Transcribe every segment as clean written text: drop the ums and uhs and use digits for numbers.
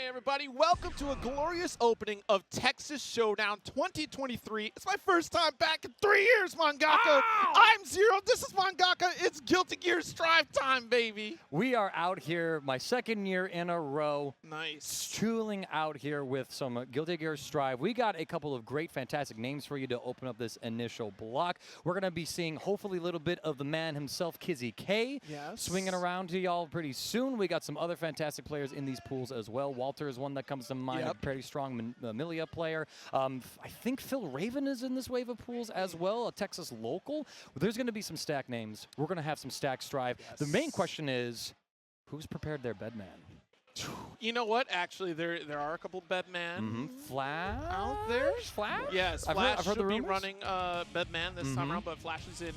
Hey everybody, welcome to a glorious opening of Texas Showdown 2023. It's my first time back in 3 years, Mangaka. Ow! I'm Zero, this is Mangaka. It's Guilty Gear Strive time, baby. We are out here, my second year in a row. Nice. Chilling out here with some Guilty Gear Strive. We got a couple of great, fantastic names for you to open up this initial block. We're going to be seeing hopefully a little bit of the man himself, Kizzie K, Yes. swinging around to y'all pretty soon. We got some other fantastic players in these pools as well. Walter is one that comes to mind, Yep. a pretty strong Millia player. I think PhilRaven is in this wave of pools as well, a Texas local. There's going to be some stack names. We're going to have some stack Strive. Yes. The main question is, who's prepared their bedman? You know what? Actually, there are a couple Bedman Flash out there. Flash? Yes, I've Flash heard the should be rumors. running Bedman this time around, but Flash is in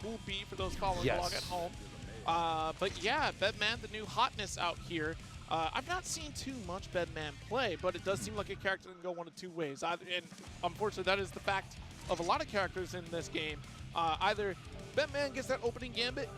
Pool B for those following Yes. along at home. But yeah, Bedman, the new hotness out here. I've not seen too much Bedman play, but it does seem like a character that can go one of two ways. And unfortunately, that is the fact of a lot of characters in this game. Either Bedman gets that opening gambit,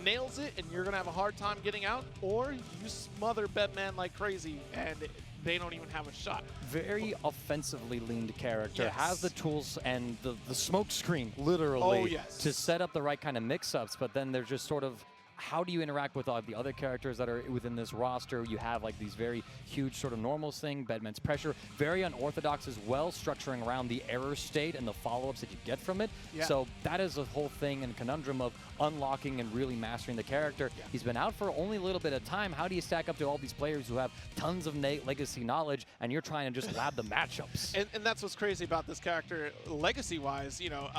nails it, and you're going to have a hard time getting out, or you smother Bedman like crazy, and they don't even have a shot. Very offensively leaned character. Yes. Has the tools and the smoke screen, literally, Oh, yes. to set up the right kind of mix-ups, but then there's just sort of, how do you interact with all the other characters that are within this roster? You have like these very huge sort of normals thing, Bedman's pressure, very unorthodox as well, structuring around the error state and the follow-ups that you get from it. Yeah. So that is the whole thing and conundrum of unlocking and really mastering the character. Yeah. He's been out for only a little bit of time. How do you stack up to all these players who have tons of legacy knowledge and you're trying to just lab the matchups? And that's what's crazy about this character, legacy-wise, you know,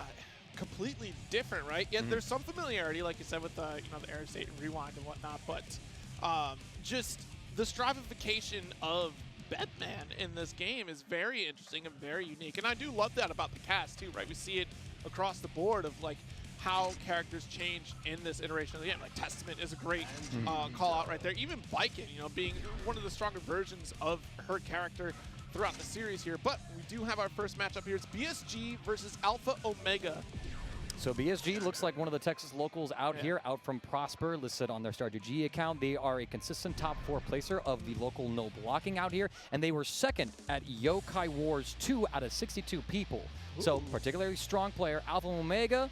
completely different, right? Yet there's some familiarity, like you said, with you know, the error state and rewind and whatnot, but just the strivification of Bedman in this game is very interesting and very unique. And I do love that about the cast too, right? We see it across the board of like how characters change in this iteration of the game. Like Testament is a great call out right there. Even Baiken, you know, being one of the stronger versions of her character throughout the series here. But we do have our first matchup here. It's BSG versus Alpha Omega. So BSG looks like one of the Texas locals out here, out from Prosper, listed on their StarGG account. They are a consistent top 4 placer of the local no blocking out here, and they were second at Yokai Wars 2 out of 62 people. Ooh. So particularly strong player. Alpha Omega,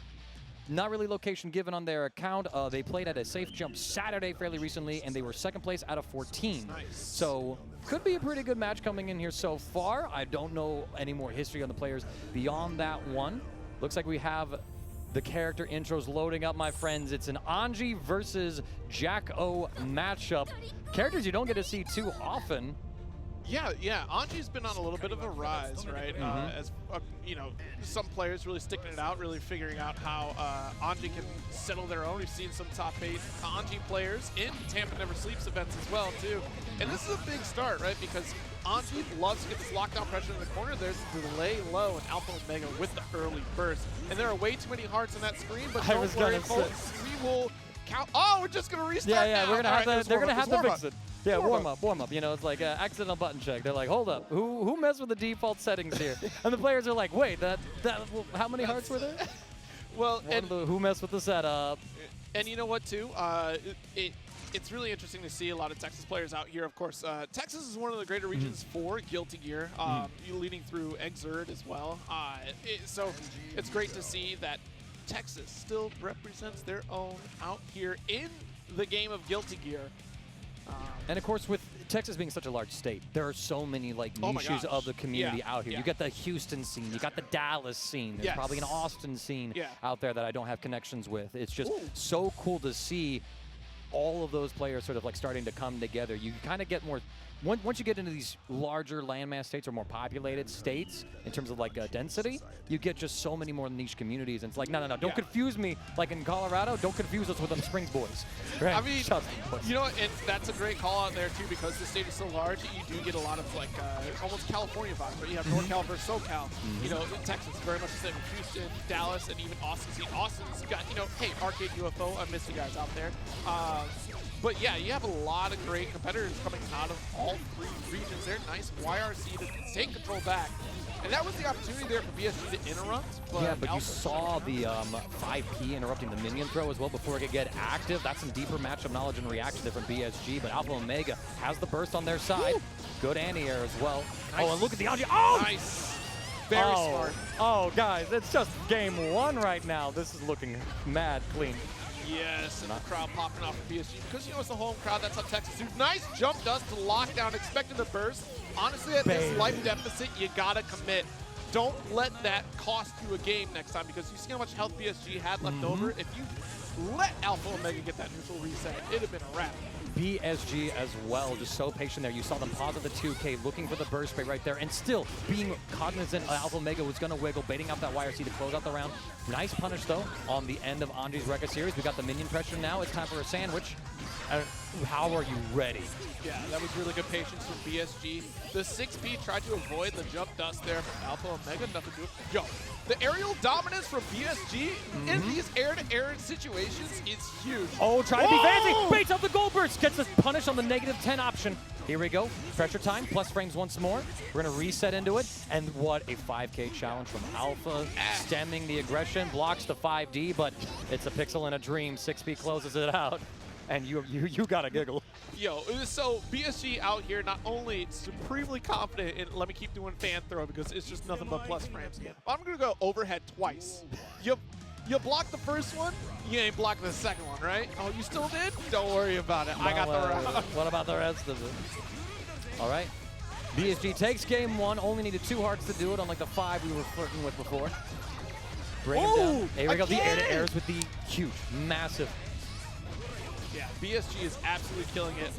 not really location given on their account. They played at a Safe Jump Saturday fairly recently, and they were second place out of 14. Nice. So could be a pretty good match coming in here so far. I don't know any more history on the players beyond that one. Looks like we have the character intros loading up, my friends. It's an Anji versus Jack-O matchup. Characters you don't get to see too often. Yeah, Anji's been on a little bit of a rise, right? As you know, some players really sticking it out, really figuring out how Anji can settle their own. We've seen some top 8 Anji players in Tampa Never Sleeps events as well, too. And this is a big start, right? Because Anji loves to get this lockdown pressure in the corner. There's delay low and Alpha Omega with the early burst. And there are way too many hearts on that screen, but don't worry, folks. We will count. Oh, we're just going to restart Yeah, now. we're gonna have to. They're gonna have to fix it. Yeah, warm up. You know, it's like accidental button check. They're like, hold up, who messed with the default settings here? And the players are like, wait, how many hearts were there? Well, who messed with the setup? And you know what, too? It's really interesting to see a lot of Texas players out here. Of course, Texas is one of the greater regions for Guilty Gear, leading through Exerd as well. So it's great to see that Texas still represents their own out here in the game of Guilty Gear. And of course, with Texas being such a large state, there are so many like niches of the community out here. You got the Houston scene, you got the Dallas scene, there's probably an Austin scene out there that I don't have connections with. It's just so cool to see all of those players sort of like starting to come together. You kind of get more, once you get into these larger landmass states or more populated states in terms of like density, you get just so many more niche communities. And it's like, no, don't confuse me. Like in Colorado, don't confuse us with them Springs boys. Right? I mean, you know, and that's a great call out there too, because the state is so large. You do get a lot of like almost California vibes, right? You have NorCal versus SoCal. You know, in Texas, very much the same. Houston, Dallas, and even Austin. Austin's got, you know, hey, Arcade UFO. I miss you guys out there. But yeah, you have a lot of great competitors coming out of all three regions. They're nice YRC to take control back. And that was the opportunity there for BSG to interrupt. But yeah, but you saw the 5P interrupting the minion throw as well before it could get active. That's some deeper matchup knowledge and reaction there from BSG. But Alpha Omega has the burst on their side. Woo! Good anti-air as well. Nice. Oh, and look at the Anji. Oh! Nice. Very smart. Oh, guys, it's just game 1 right now. This is looking mad clean. Yes, and the crowd popping off for BSG. Because you know it's the home crowd, that's how Texas do. Nice jump dust to lock down, expecting the burst. Honestly, at this life deficit, you gotta commit. Don't let that cost you a game next time, because you see how much health BSG had left over. If you let Alpha Omega get that neutral reset, it'd have been a wrap. BSG as well, just so patient there. You saw them pause at the 2K, looking for the burst spray right there, and still being cognizant Alpha Omega was going to wiggle, baiting out that YRC to close out the round. Nice punish, though, on the end of Anji's record series. We got the minion pressure now. It's time for a sandwich. How are you ready? Yeah, that was really good patience from BSG. The 6P tried to avoid the jump dust there from Alpha Omega. Nothing to do. Yo, the aerial dominance from BSG in these air-to-air situations is huge. Oh, trying to be fancy. Baits out the gold burst. Gets the punish on the -10 option. Here we go. Pressure time, plus frames once more. We're going to reset into it. And what a 5K challenge from Alpha. Stemming the aggression, blocks the 5D, but it's a pixel in a dream. 6P closes it out. And you gotta giggle. Yo, so BSG out here not only supremely confident in, let me keep doing fan throw because it's just nothing but plus frames. I'm gonna go overhead twice. You blocked the first one, you ain't blocking the second one, right? Oh, you still did? Don't worry about it. I got the round. What about the rest of it? All right. BSG takes game 1, only needed 2 hearts to do it, unlike the 5 we were flirting with before. Bring him down. Here we go, the air-to-airs with the huge, massive. Yeah, BSG is absolutely killing it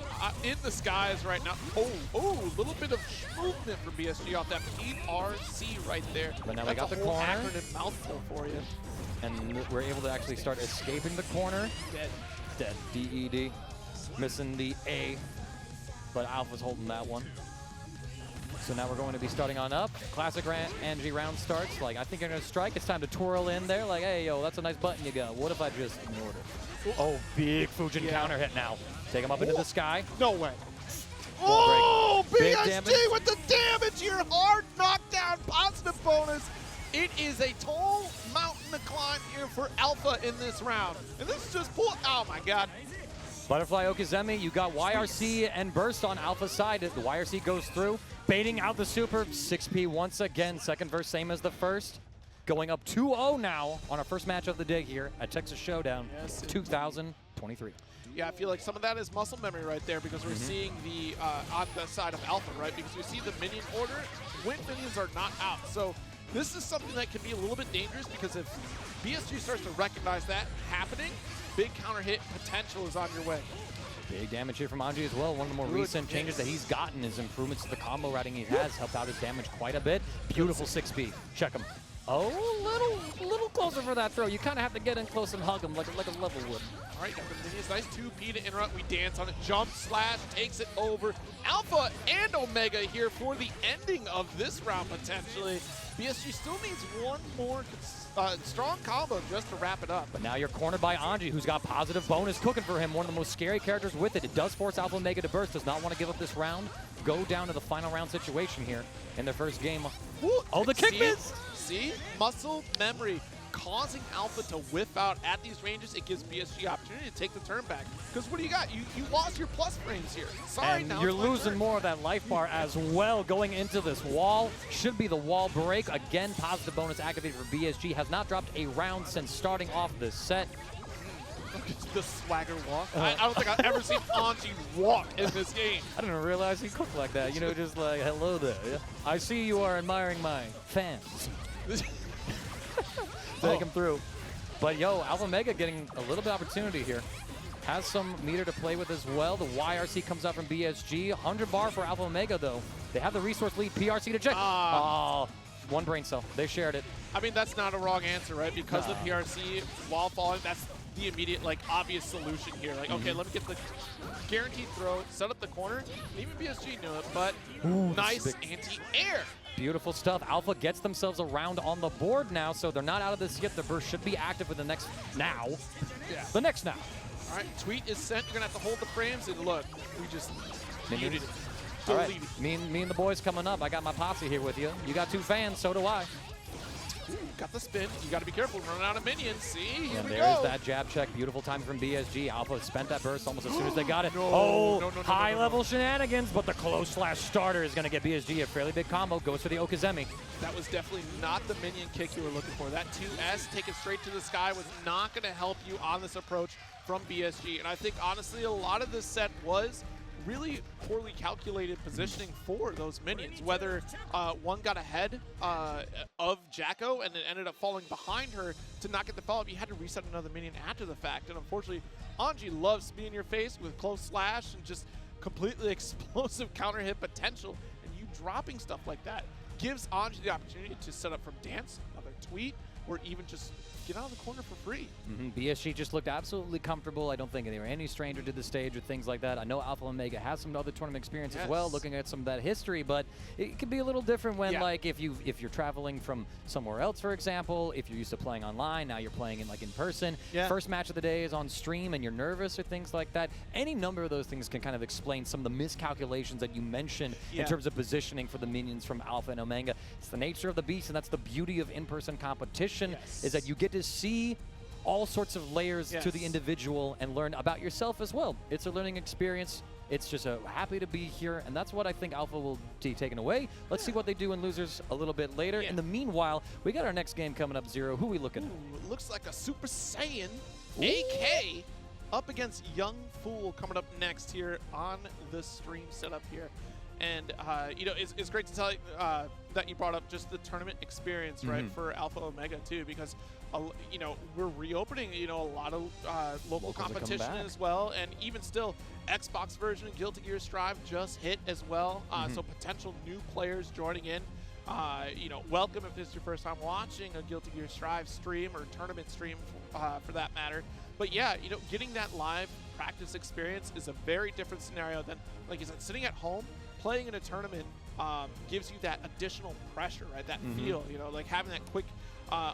in the skies right now. Oh, a little bit of movement for BSG off that PRC right there. But now that's we got the whole corner. Acronym mouthful for you. And we're able to actually start escaping the corner. Dead. DED. Missing the A. But Alpha's holding that one. So now we're going to be starting on up. Classic Anji round starts. Like, I think you're going to strike. It's time to twirl in there. Like, hey, yo, that's a nice button you got. What if I just ignored it? Oh, big Fujin counter hit now. Take him up into the sky. No way. Oh, BSG with the damage here. Hard knockdown, positive bonus. It is a tall mountain to climb here for Alpha in this round. And this is just pull. Oh, my God. Butterfly Okizeme, you got YRC and burst on Alpha's side. The YRC goes through, baiting out the super. 6P once again. Second verse, same as the first. Going up 2-0 now on our first match of the day here at Texas Showdown 2023. Yeah, I feel like some of that is muscle memory right there because we're seeing the on the side of Alpha, right? Because we see the minion order when minions are not out. So this is something that can be a little bit dangerous because if BSG starts to recognize that happening, big counter hit potential is on your way. Big damage here from Anji as well. One of the more recent changes that he's gotten is improvements to the combo routing he has helped out his damage quite a bit. Beautiful 6B. Check him. Oh, a little closer for that throw. You kind of have to get in close and hug him like a level would. All right, got the minions. Nice 2P to interrupt. We dance on it. Jump slash takes it over. Alpha and Omega here for the ending of this round potentially. BSG still needs one more strong combo just to wrap it up. But now you're cornered by Anji, who's got positive bonus cooking for him. One of the most scary characters with it. It does force Alpha Omega to burst. Does not want to give up this round. Go down to the final round situation here in their first game. Ooh, oh, the kick miss! See? Muscle memory causing Alpha to whiff out at these ranges. It gives BSG opportunity to take the turn back. Because what do you got? You lost your plus frames here. Sorry, and now you're losing more of that life bar as well going into this wall. Should be the wall break. Again, positive bonus activated for BSG. Has not dropped a round since starting off this set. Look at the swagger walk. I don't think I've ever seen Anji walk in this game. I didn't realize he cooked like that. You know, just like, hello there. Yeah? I see you are admiring my fans. Take him through. But yo, Alpha Omega getting a little bit of opportunity here. Has some meter to play with as well. The YRC comes out from BSG. 100 bar for Alpha Omega though. They have the resource lead. PRC to check. Oh, one brain cell. They shared it. I mean, that's not a wrong answer, right? Because the PRC, while falling, that's the immediate, like, obvious solution here. Like, okay, let me get the guaranteed throw, set up the corner. Even BSG knew it, but nice anti-air. Beautiful stuff. Alpha gets themselves around on the board now, so they're not out of this yet. The burst should be active with the next now. Yeah. The next now. All right, tweet is sent. You're going to have to hold the frames, and look, we just muted it. All right, me and the boys coming up. I got my posse here with you. You got 2 fans, so do I. Ooh, got the spin. You got to be careful. Running out of minions. See, here we there's go. that jab check. Beautiful time from BSG. Alpha spent that burst almost as soon as they got it. High-level shenanigans, but the close slash starter is going to get BSG a fairly big combo. Goes for the Okazemi. That was definitely not the minion kick you were looking for. That 2S taken straight to the sky was not going to help you on this approach from BSG. And I think, honestly, a lot of this set was really poorly calculated positioning for those minions. Whether one got ahead of Jacko and it ended up falling behind her to not get the follow-up, you had to reset another minion after the fact. And unfortunately, Anji loves to be in your face with close slash and just completely explosive counter hit potential. And you dropping stuff like that gives Anji the opportunity to set up from dance, another tweet, or even just get out of the corner for free. BSG just looked absolutely comfortable. I don't think they were any stranger to the stage or things like that. I know Alpha Omega has some other tournament experience as well, looking at some of that history, but it could be a little different when, like, if you're traveling from somewhere else, for example, if you're used to playing online, now you're playing in person. First match of the day is on stream and you're nervous or things like that. Any number of those things can kind of explain some of the miscalculations that you mentioned in terms of positioning for the minions from Alpha and Omega. It's the nature of the beast, and that's the beauty of in-person competition, is that you get to see all sorts of layers to the individual and learn about yourself as well. It's a learning experience. It's just happy to be here, and that's what I think Alpha will be taken away. Let's see what they do in losers a little bit later. In the meanwhile, we got our next game coming up, Zero. Who are we looking at? It looks like a Super Saiyan AK up against Young Fool coming up next here on the stream setup here. And, you know, it's great to tell you that you brought up just the tournament experience, right, for Alpha Omega, too, because, you know, we're reopening, you know, a lot of local competition as well. And even still, Xbox version of Guilty Gear Strive just hit as well. So potential new players joining in. You know, welcome if this is your first time watching a Guilty Gear Strive stream or tournament stream for that matter. But yeah, you know, getting that live practice experience is a very different scenario than, like you said, sitting at home. Playing in a tournament gives you that additional pressure, right? That feel, you know, like having that quick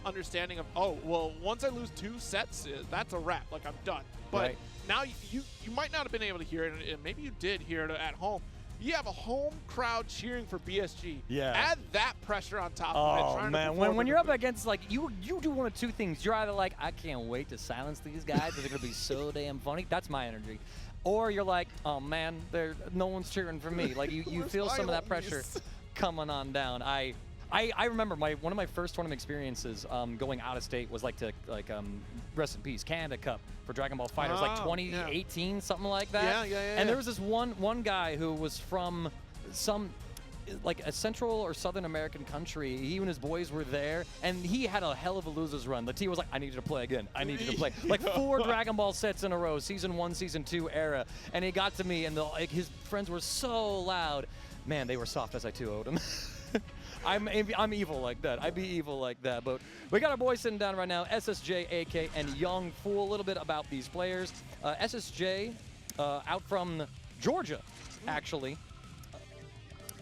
understanding of, oh, well, once I lose 2 sets, that's a wrap. Like, I'm done. But now you might not have been able to hear it, and maybe you did hear it at home. You have a home crowd cheering for BSG. Add that pressure on top of it. Oh, man. When you're up against, like, you do one of 2 things. You're either like, I can't wait to silence these guys. They're going to be so damn funny. That's my energy. Or you're like, oh, man, no one's cheering for me. Like, you feel some of that pressure coming on down. I remember one of my first tournament experiences going out of state was rest in peace, Canada Cup for Dragon Ball FighterZ, like 2018, something like that. And there was this one guy who was from like a Central or Southern American country. He and his boys were there, and he had a hell of a losers run. The team was like, I need you to play again. I need you to play. Like 4 Dragon Ball sets in a row, Season 1, Season 2 era. And he got to me, and his friends were so loud. Man, they were soft as I too owed him. I'm evil like that. I'd be evil like that. But we got our boys sitting down right now, SSJ, AK, and Young Fool. A little bit about these players. SSJ, out from Georgia, actually.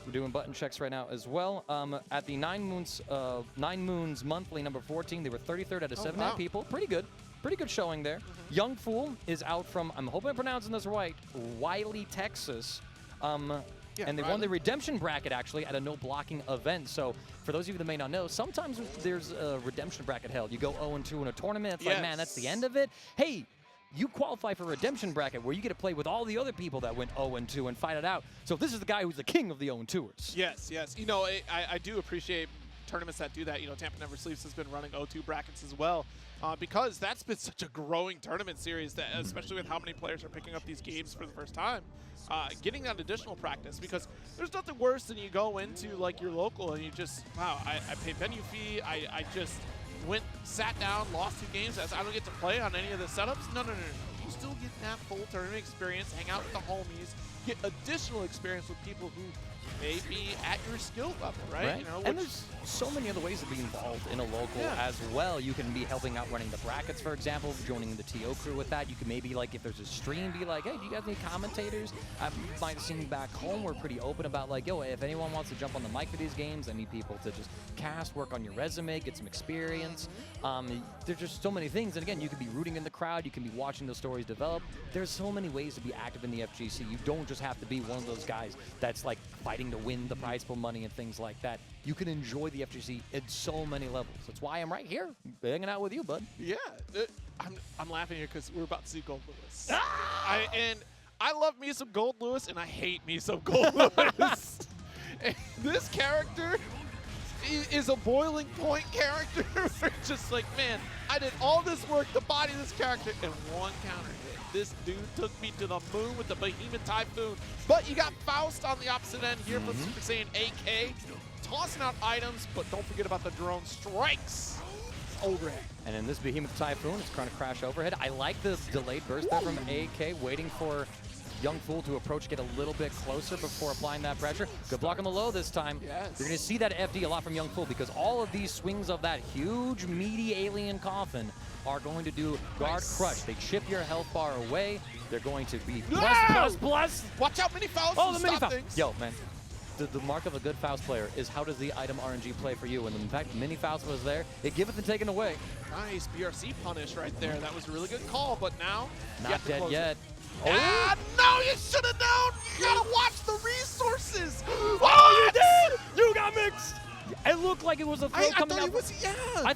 We're doing button checks right now as well. At the 9 Moons monthly number 14, they were 33rd out of 79 people. Pretty good. Pretty good showing there. Young Fool is out from, I'm hoping I'm pronouncing this right, Wiley, Texas. And they won the redemption bracket, actually, at a no-blocking event. So for those of you that may not know, sometimes there's a redemption bracket held. You go 0-2 in a tournament. It's like, man, that's the end of it. Hey, you qualify for a redemption bracket where you get to play with all the other people that went 0-2 and fight it out. So this is the guy who's the king of the 0-2ers. Yes. You know, I do appreciate tournaments that do that. You know, Tampa Never Sleeps has been running 0-2 brackets as well. Because that's been such a growing tournament series, that, especially with how many players are picking up these games for the first time. Getting that additional practice, because there's nothing worse than you go into like your local and you just, wow, I pay venue fee, I just sat down, lost 2 games, as I don't get to play on any of the setups. No. You still get that full tournament experience, hang out with the homies, get additional experience with people who may be at your skill level, right? You know, and there's so many other ways to be involved in a local as well. You can be helping out running the brackets, for example, joining the TO crew with that. You can maybe, like, if there's a stream, be like, hey, do you guys need commentators? I might have seen back home, we're pretty open about, like, yo, if anyone wants to jump on the mic for these games, I need people to just cast, work on your resume, get some experience. There's just so many things. And again, you could be rooting in the crowd. You can be watching those stories develop. There's so many ways to be active in the FGC. You don't just have to be one of those guys that's, like, fighting to win the prize pool money and things like that. You can enjoy the FGC at so many levels. That's why I'm right here, hanging out with you, bud. Yeah, I'm laughing here because we're about to see Goldlewis. And I love me some Goldlewis, and I hate me some Goldlewis. This character is a boiling point character. Just like, man, I did all this work to body this character, and one counter hit. This dude took me to the moon with the Behemoth Typhoon. But you got Faust on the opposite end here from Super Saiyan AK, tossing out items, but don't forget about the drone strikes overhead. And in this Behemoth Typhoon, it's trying to crash overhead. I like the delayed burst there from AK, waiting for Young Fool to approach, get a little bit closer before applying that pressure. Good block on the low this time. Yes. You're going to see that FD a lot from Young Fool because all of these swings of that huge, meaty alien coffin are going to do guard crush. They chip your health bar away. They're going to be plus. Watch out, mini Faust. Oh, the mini Faust. Yo, man. The mark of a good Faust player is how does the item RNG play for you? And in fact, mini Faust was there. It giveth and taken away. Nice BRC punish right there. That was a really good call, but now not dead yet. Ah, no, you should have known. You gotta watch the resources. Oh, you did! You got mixed. It looked like it was a throw coming out. I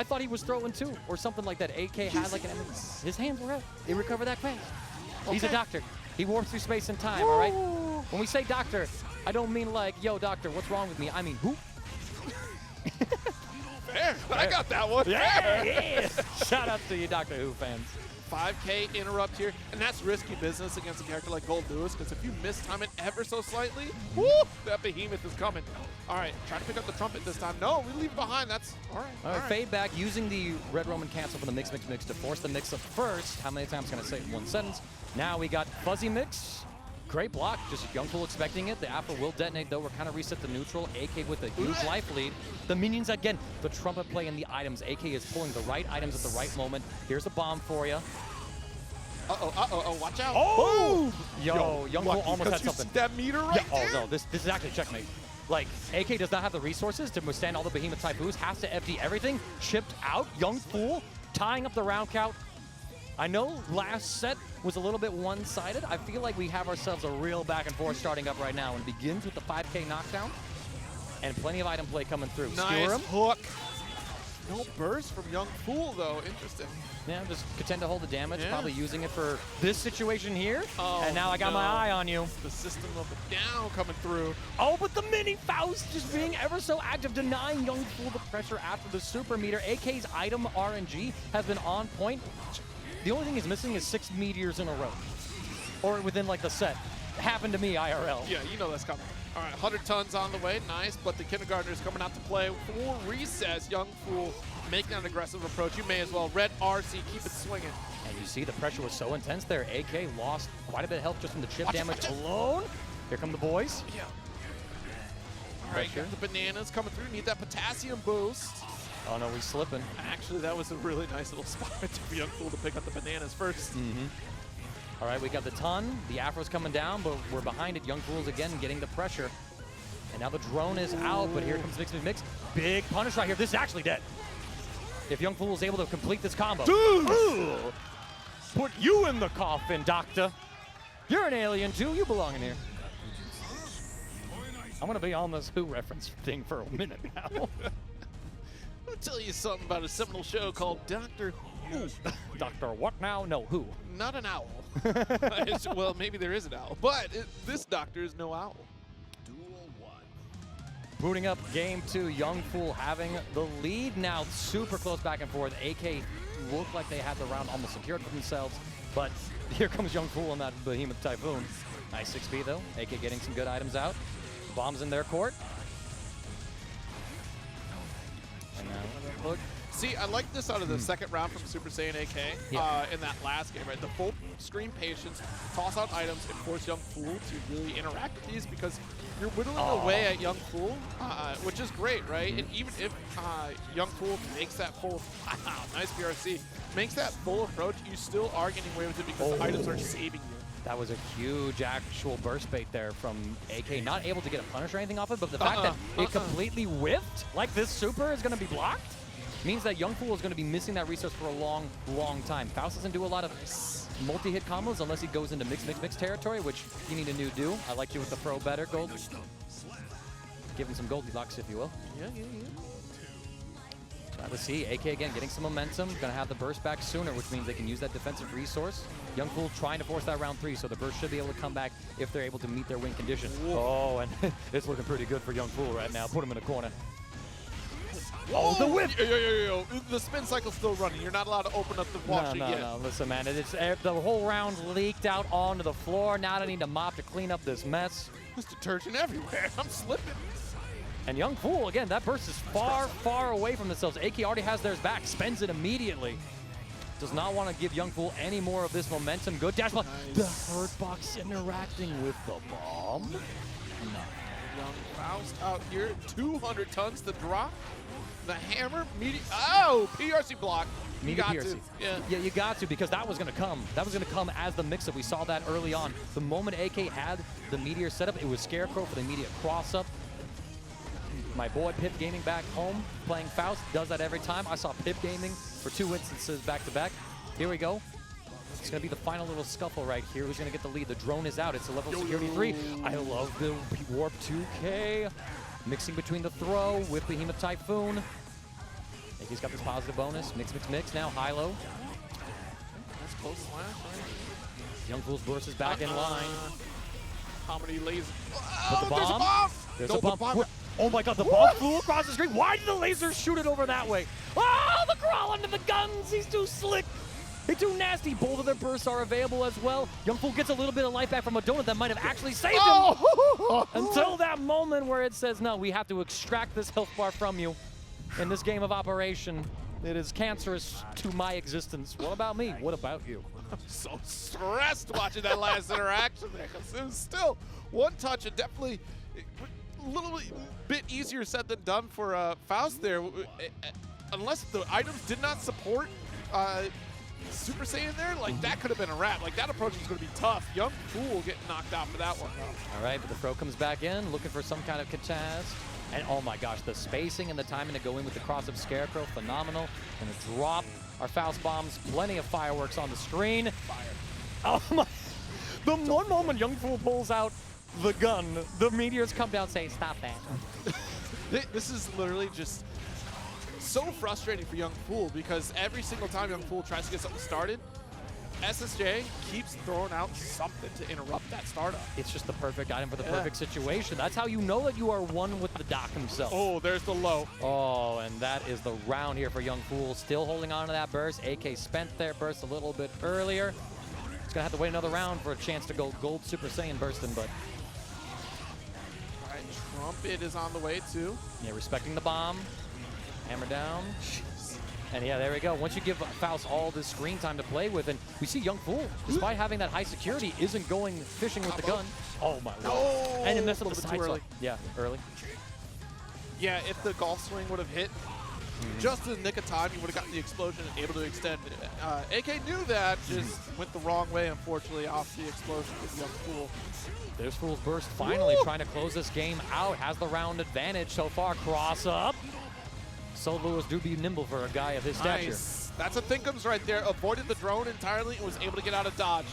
thought he was throwing too, or something like that. AK had like his hands were up. He recovered that fast. Okay. He's a doctor. He warps through space and time. All right. When we say doctor, I don't mean like, yo, doctor, what's wrong with me? I mean, who? Fair. I got that one. Yeah. Shout out to you, Doctor Who fans. 5K interrupt here, and that's risky business against a character like Goldlewis, because if you mistime it ever so slightly, whoo, that behemoth is coming. All right, try to pick up the trumpet this time. No, we leave it behind. That's all right. All right, fade back using the Red Roman cancel from the mix to force the mix up first. How many times can I say it in one sentence? Now we got fuzzy mix. Great block, just Young Fool expecting it. The Apple will detonate though. We're kind of reset the neutral. AK with a huge life lead. The minions again, the trumpet play and the items. AK is pulling the right items at the right moment. Here's a bomb for you. Watch out. Oh! Yo, Young Fool almost had something. That meter right there? Oh no, this is actually checkmate. Like, AK does not have the resources to withstand all the Behemoth Typhoons, has to FD everything. Chipped out, Young Fool tying up the round count. I know last set was a little bit one-sided. I feel like we have ourselves a real back and forth starting up right now, and it begins with the 5K knockdown and plenty of item play coming through. Nice hook. No burst from Young Fool though. Interesting. Yeah, just contend to hold the damage. Yeah. Probably using it for this situation here. Oh, and now I got my eye on you. The system of the down coming through. Oh, but the mini Faust just being ever so active, denying Young Fool the pressure after the super meter. AK's item RNG has been on point. The only thing he's missing is 6 meteors in a row. Or within like the set. Happened to me IRL. Yeah, you know that's coming. All right, 100 tons on the way. Nice, but the kindergartner's coming out to play. Full recess. Young Fool making an aggressive approach. You may as well. Red RC, keep it swinging. And you see the pressure was so intense there. AK lost quite a bit of health just from the chip damage alone. Here come the boys. Yeah. All right, got the bananas coming through. Need that potassium boost. Oh no, we're slipping. Actually, that was a really nice little spot for Young Fool to pick up the bananas first. All right, we got the ton. The Afro's coming down, but we're behind it. Young Fool's again getting the pressure. And now the drone is out, but here comes Mix. Big punish right here. This is actually dead. If Young Fool is able to complete this combo. Dude! Put you in the coffin, Doctor. You're an alien too. You belong in here. I'm going to be on this Who reference thing for a minute now. I'll tell you something about a seminal show called Doctor Who. Doctor what now? No, who? Not an owl. Well, maybe there is an owl, but this doctor is no owl. Duel 1. Booting up game 2, Young Fool having the lead now. Super close back and forth. AK looked like they had the round almost secured for themselves, but here comes Young Fool in that Behemoth Typhoon. Nice 6B though. AK getting some good items out. Bombs in their court. And now look. See, I like this out of the second round from Super Saiyan AK in that last game, right? The full screen patience, toss out items, and force Young Fool to really interact with these because you're whittling away at Young Fool, which is great, right? And even if Young Fool makes that full, nice PRC, makes that full approach, you still are getting away with it because the items are saving you. That was a huge actual burst bait there from AK. Not able to get a punish or anything off it, but the fact that it completely whiffed, like this super is going to be blocked, means that Young Fool is going to be missing that resource for a long, long time. Faust doesn't do a lot of multi-hit combos unless he goes into mix territory, which you need a new do. I like you with the throw better, Gold. Give him some Goldilocks, if you will. Yeah. Let's see, AK again getting some momentum, gonna have the burst back sooner, which means they can use that defensive resource. Young Fool trying to force that round 3, so the burst should be able to come back if they're able to meet their win condition. Whoa. Oh, and it's looking pretty good for Young Fool right now. Put him in a corner. Oh, the whip! Yo. The spin cycle's still running. You're not allowed to open up the wall sheet yet. No. Listen, man, it's the whole round leaked out onto the floor. Now I need to mop to clean up this mess. There's detergent everywhere. I'm slipping. And Young Fool, again, that burst is far, far away from themselves. AK already has theirs back, spends it immediately. Does not want to give Young Fool any more of this momentum. Good dash block. Nice. The hurt box interacting with the bomb. No. Young Faust out here, 200 tons to drop. The hammer, PRC block. You got PRC. to. Yeah, you got to, because that was going to come. That was going to come as the mix-up. We saw that early on. The moment AK had the meteor set up, it was Scarecrow for the immediate cross-up. My boy Pip Gaming back home playing Faust does that every time. I saw Pip Gaming for 2 instances back-to-back. Here we go. It's going to be the final little scuffle right here. Who's going to get the lead? The drone is out. It's a level security 3. I love the Warp 2K. Mixing between the throw with Behemoth Typhoon. I think he's got this positive bonus. Mix. Now high-low. That's close slash, right? Young Fool's burst is back in line. How many lasers? But the bomb. There's a bomb! There's a bomb. Oh my god, the bomb flew across the screen. Why did the laser shoot it over that way? Oh, the crawl under the guns. He's too slick. He's too nasty. Both of their bursts are available as well. Young Fool gets a little bit of life back from a donut that might have actually saved him. Until that moment where it says, no, we have to extract this health bar from you. In this game of operation, it is cancerous to my existence. What about me? What about you? I'm so stressed watching that last interaction there, because it was still one touch and definitely a little bit easier said than done for Faust there. Unless the items did not support Super Saiyan there, like that could have been a wrap. Like that approach is going to be tough. Young Fool getting knocked out for that one though. All right, but the throw comes back in, looking for some kind of catast. And oh my gosh, the spacing and the timing to go in with the cross of Scarecrow, phenomenal. Gonna drop our Faust bombs, plenty of fireworks on the screen. Fire. Oh my, the one moment Young Fool pulls out the gun, the meteors come down saying, stop that. This is literally just so frustrating for Young Fool because every single time Young Fool tries to get something started, SSJ keeps throwing out something to interrupt that startup. It's just the perfect item for the perfect situation. That's how you know that you are one with the Doc himself. Oh, there's the low. Oh, and that is the round here for Young Fool. Still holding on to that burst. AK spent their burst a little bit earlier. He's going to have to wait another round for a chance to go Gold Super Saiyan bursting, but... All right, Trumpet is on the way, too. Yeah, respecting the bomb. Hammer down. And yeah, there we go. Once you give Faust all this screen time to play with, and we see Young Fool, despite having that high security, isn't going fishing with the gun. Oh my lord. And it messed up the side swap. Yeah, early. Yeah, if the golf swing would have hit just in the nick of time, you would have gotten the explosion and able to extend. AK knew that, just went the wrong way, unfortunately, off the explosion with Young Fool. There's Fool's burst finally trying to close this game out. Has the round advantage so far. Cross up. Lewis do be nimble for a guy of his stature. That's a Thinkums right there. Avoided the drone entirely and was able to get out of dodge.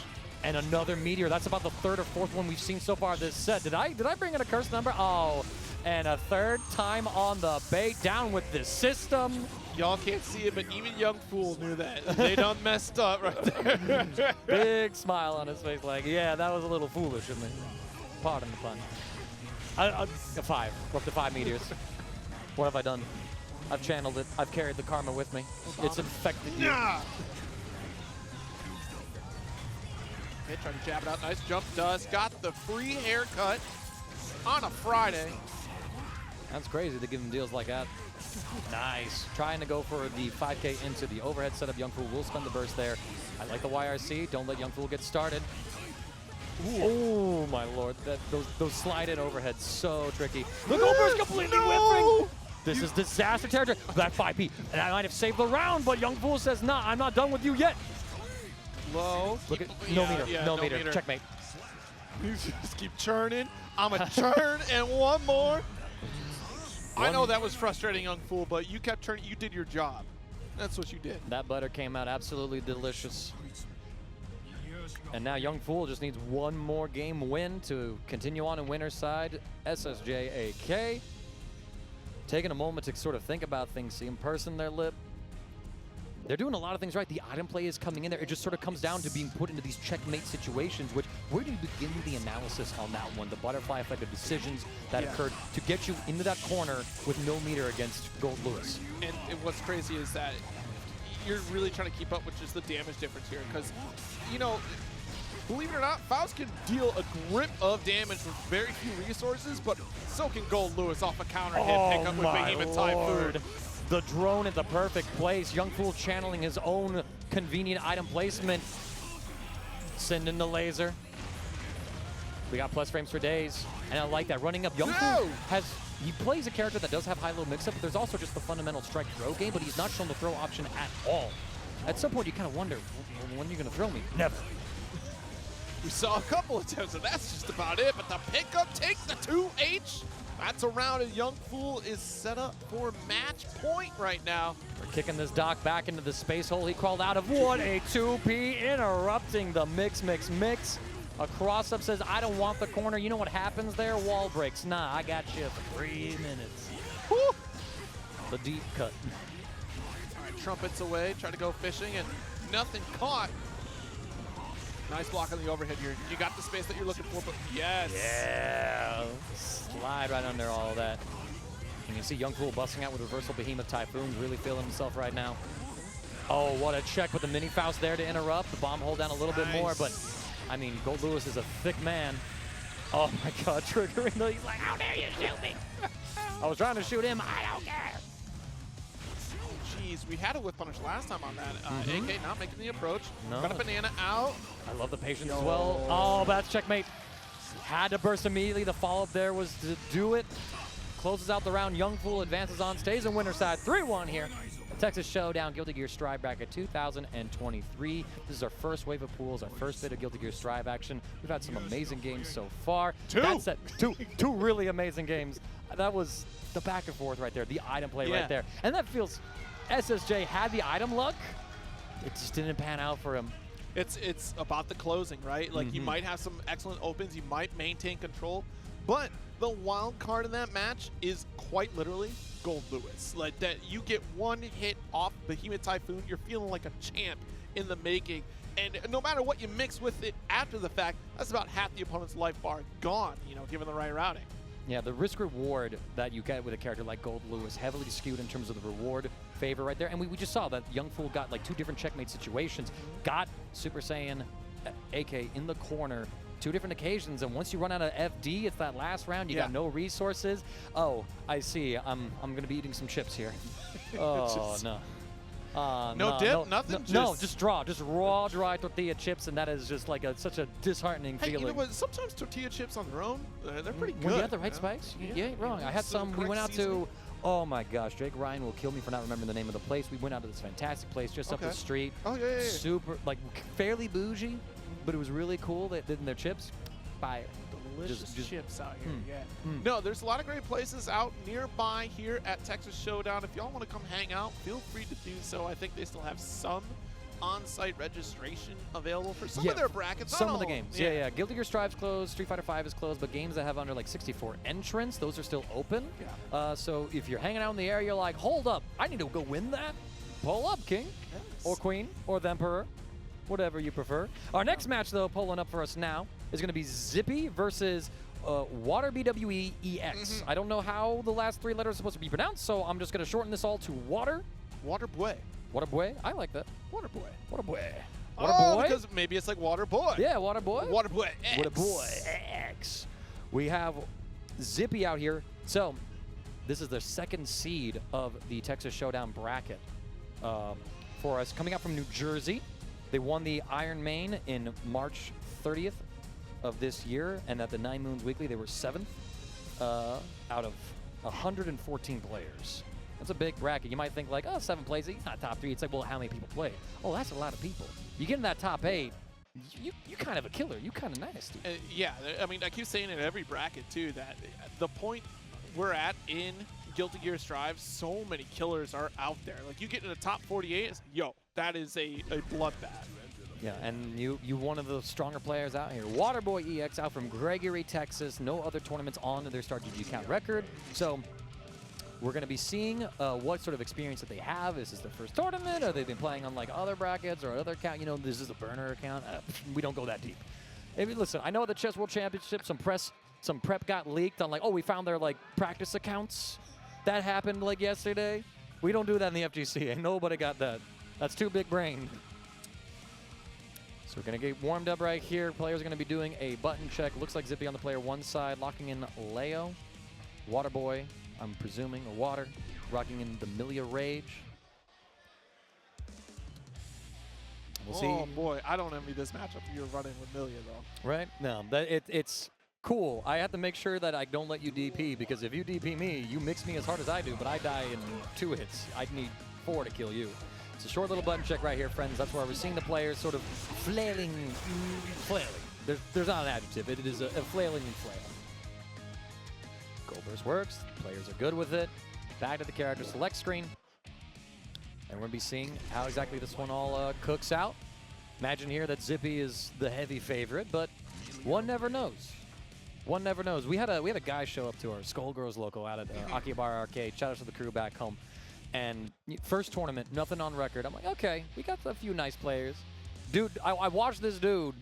And another meteor. That's about the third or fourth one we've seen so far this set. Did I bring in a curse number? Oh, and a third time on the bait. Down with this system. Y'all can't see it, but even Young Fool knew that. They done messed up right there. Big smile on his face like, yeah, that was a little foolish of me. Pardon the pun. A 5. We're up to 5 meteors. What have I done? I've channeled it. I've carried the karma with me. It's infected you. Okay, trying to jab it out. Nice jump dust. Got the free haircut on a Friday. That's crazy to give him deals like that. Nice. Trying to go for the 5K into the overhead setup. Youngfool will spend the burst there. I like the YRC. Don't let Youngfool get started. Ooh. Oh, my lord. Those slide-in overheads, so tricky. The gold burst completely whiffing. This is disaster territory. That 5P. And I might have saved the round, but Youngfool says, nah, I'm not done with you yet. Low. Look at no meter. No meter. Checkmate. Just keep churning. I'm a turn and one more. I know that was frustrating, Youngfool, but you kept turning. You did your job. That's what you did. That butter came out absolutely delicious. And now Youngfool just needs one more game win to continue on in winner's side. SSJ AK taking a moment to sort of think about things, see them person their lip. They're doing a lot of things right. The item play is coming in there. It just sort of comes down to being put into these checkmate situations, which where do you begin the analysis on that one? The butterfly effect of decisions that occurred to get you into that corner with no meter against Goldlewis. And what's crazy is that you're really trying to keep up with just the damage difference here because, you know, believe it or not, Faust can deal a grip of damage with very few resources, but so can Goldlewis off a counter hit pick up with Behemoth Typhoon. The drone at the perfect place. Youngfool channeling his own convenient item placement. Sending the laser. We got plus frames for days, and I like that. Running up, Youngfool he plays a character that does have high-low mix-up, but there's also just the fundamental strike-throw game, but he's not shown the throw option at all. At some point, you kind of wonder, when are you going to throw me? Never. We saw a couple attempts, and that's just about it, but the pickup takes the 2H. That's a round, and Youngfool is set up for match point right now. We're kicking this Doc back into the space hole he crawled out of. What a 2P, interrupting the mix. A cross-up says, I don't want the corner. You know what happens there? Wall breaks. Nah, I got you for 3 minutes. Woo! The deep cut. All right, trumpets away, try to go fishing, and nothing caught. Nice block on the overhead here. You got the space that you're looking for, but yes. Yeah. Slide right under all of that. And you see Youngfool busting out with reversal Behemoth Typhoon, really feeling himself right now. Oh, what a check with the mini Faust there to interrupt. The bomb hold down a little bit more, but I mean, Goldlewis is a thick man. Oh my God, triggering the, he's like, how dare you shoot me? I was trying to shoot him, I don't care. Jeez, we had a whip punish last time on that. AK not making the approach. No. Got a banana out. I love the patience as well. Oh, that's checkmate. Had to burst immediately. The follow-up there was to do it. Closes out the round. Youngfool advances on, stays in winner's side. 3-1 here. Texas Showdown, Guilty Gear Strive bracket 2023. This is our first wave of pools, our first bit of Guilty Gear Strive action. We've had some amazing games so far. That's it. Two really amazing games. That was the back and forth right there, the item play right there. And that feels, SSJ had the item luck. It just didn't pan out for him. It's about the closing, right? Like you might have some excellent opens, you might maintain control, but the wild card in that match is quite literally Goldlewis. Like that, you get one hit off Behemoth Typhoon, you're feeling like a champ in the making. And no matter what you mix with it after the fact, that's about half the opponent's life bar gone, you know, given the right routing. Yeah, the risk reward that you get with a character like Goldlewis heavily skewed in terms of the reward favor right there. And we just saw that Youngfool got like 2 different checkmate situations, got Super Saiyan AK in the corner 2 different occasions, and once you run out of FD, it's that last round, you got no resources. Oh, I see. I'm gonna be eating some chips here. Oh, no. No dip, nothing? No, just draw. Just raw, dry tortilla chips, and that is just like such a disheartening feeling. You know what? Sometimes tortilla chips on their own, they're pretty good. When you have the right spice, you ain't wrong. I had some, we went out to, oh my gosh, Jake Ryan will kill me for not remembering the name of the place. We went out to this fantastic place just up the street. Oh, yeah. Super, like, fairly bougie, but it was really cool. They did their chips. Fire. Delicious chips out here, No, there's a lot of great places out nearby here at Texas Showdown. If y'all want to come hang out, feel free to do so. I think they still have some on-site registration available for some of their brackets. Some of the games. Yeah. Guilty Gear Strive's closed, Street Fighter V is closed, but games that have under like 64 entrants, those are still open. So if you're hanging out in the area, you're like, hold up, I need to go win that. Pull up, King. Or Queen. Or the Emperor. Whatever you prefer. Our next match, though, pulling up for us now, is going to be Zippy versus WaterBwe EX. I don't know how the last 3 letters are supposed to be pronounced, so I'm just going to shorten this all to WaterBwe. WaterBwe? I like that. WaterBwe. Oh, because maybe it's like WaterBwe. Yeah, WaterBwe. WaterBwe X. WaterBwe X. We have Zippy out here. So, This is their second seed of the Texas Showdown bracket for us. Coming out from New Jersey, they won the Iron Main in March 30th of this year, and at the 9 Moons Weekly, they were 7th out of 114 players. That's a big bracket. You might think like, oh, 7 plays, he's not top 3. It's like, well, how many people play? Oh, that's a lot of people. You get in that top 8, you kind of a killer. You kind of nasty. Yeah, I mean, I keep saying in every bracket, too, that the point we're at in Guilty Gear Strive, so many killers are out there. Like, you get in the top 48, it's, yo, that is a bloodbath. Yeah, and you one of the stronger players out here. WaterBwe EX out from Gregory, Texas. No other tournaments on their Star GG account record. So we're going to be seeing what sort of experience that they have. Is this their first tournament? Or they've been playing on like other brackets or other account? You know, this is a burner account. We don't go that deep. Listen, I know at the Chess World Championship, some prep got leaked on like, oh, we found their like practice accounts. That happened like yesterday. We don't do that in the FGC. Ain't nobody got that. That's too big brain. So we're going to get warmed up right here. Players are going to be doing a button check. Looks like Zippy on the player 1 side, locking in Leo. WaterBwe, I'm presuming, or Water, rocking in the Millia Rage. We'll see. Oh, boy. I don't envy this matchup you're running with Millia, though. Right? No, it's cool. I have to make sure that I don't let you DP, because if you DP me, you mix me as hard as I do, but I die in 2 hits. I'd need 4 to kill you. It's a short little button check right here, friends. That's where we're seeing the players sort of flailing. There's not an adjective. It is a flailing and flail. Gold burst works. Players are good with it. Back to the character select screen. And we're going to be seeing how exactly this one all cooks out. Imagine here that Zippy is the heavy favorite, but one never knows. One never knows. We had a guy show up to our Skullgirls local out at Akihabara Arcade. Shout out to the crew back home. And first tournament, nothing on record. I'm like, okay, we got a few nice players. Dude, I watched this dude.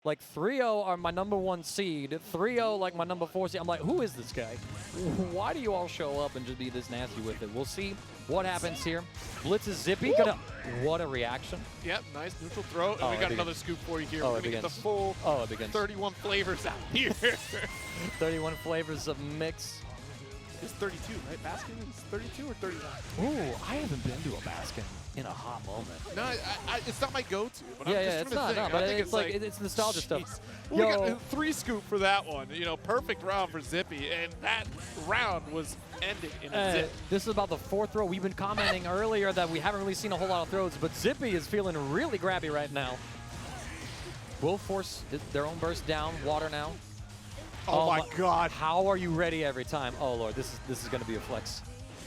Like 3-0 are my #1 seed, 3-0 like my #4 seed. I'm like, who is this guy? Why do you all show up and just be this nasty with it? We'll see what happens here. Blitzes Zippy. What a reaction. Yep, nice neutral throw. And we got another scoop for you here. We're going to get the full 31 flavors out here. 31 flavors of mix. It's 32, right? Baskin is 32 or 39? Ooh, I haven't been to a Baskin in a hot moment. No, it's not my go-to. But yeah, I'm just it's not. But it's like it's nostalgia stuff. We got 3 scoop for that one. You know, perfect round for Zippy, and that round was ended in a zip. This is about the 4th throw. We've been commenting earlier that we haven't really seen a whole lot of throws, but Zippy is feeling really grabby right now. Will force their own burst down. Water now. Oh my God! How are you ready every time? Oh Lord, this is going to be a flex.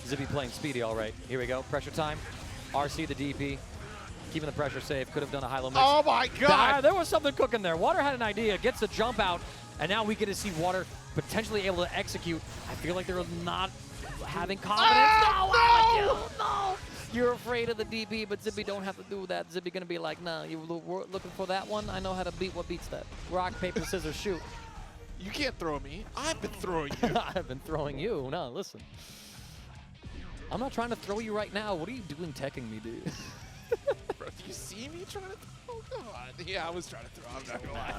Zippy playing speedy, all right. Here we go. Pressure time. RC the DP, keeping the pressure safe. Could have done a high-low mix. Oh my God! There was something cooking there. Water had an idea, gets a jump out, and now we get to see Water potentially able to execute. I feel like they're not having confidence. No! You're afraid of the DP, but Zippy don't have to do that. Zippy gonna be like, nah, you were looking for that one? I know how to beat what beats that. Rock, paper, scissors, shoot. You can't throw me. I've been throwing you. I've been throwing you. No, listen. I'm not trying to throw you right now. What are you doing teching me, dude? Bro, do you see me trying to throw? Oh, God. Yeah, I was trying to throw. I'm not going to lie.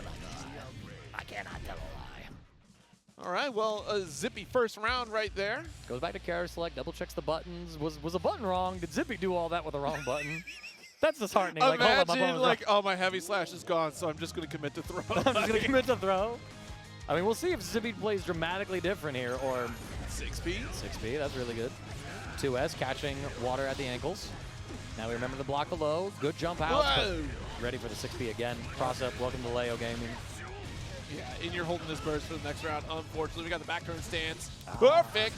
I cannot tell a lie. All right, well, Zippy first round right there. Goes back to character select, double checks the buttons. Was a button wrong? Did Zippy do all that with the wrong button? That's disheartening. Imagine, like, oh, my heavy slash is gone, so I'm just going to commit to throw. I'm just going to commit to throw. I mean, we'll see if Zippy plays dramatically different here, or 6P. 6P, that's really good. 2S catching Water at the ankles. Now we remember the block below. Good jump out. Ready for the 6P again. Cross up. Welcome to Leo Gaming. Yeah, and you're holding this burst for the next round. Unfortunately, we got the back turn stance. Perfect.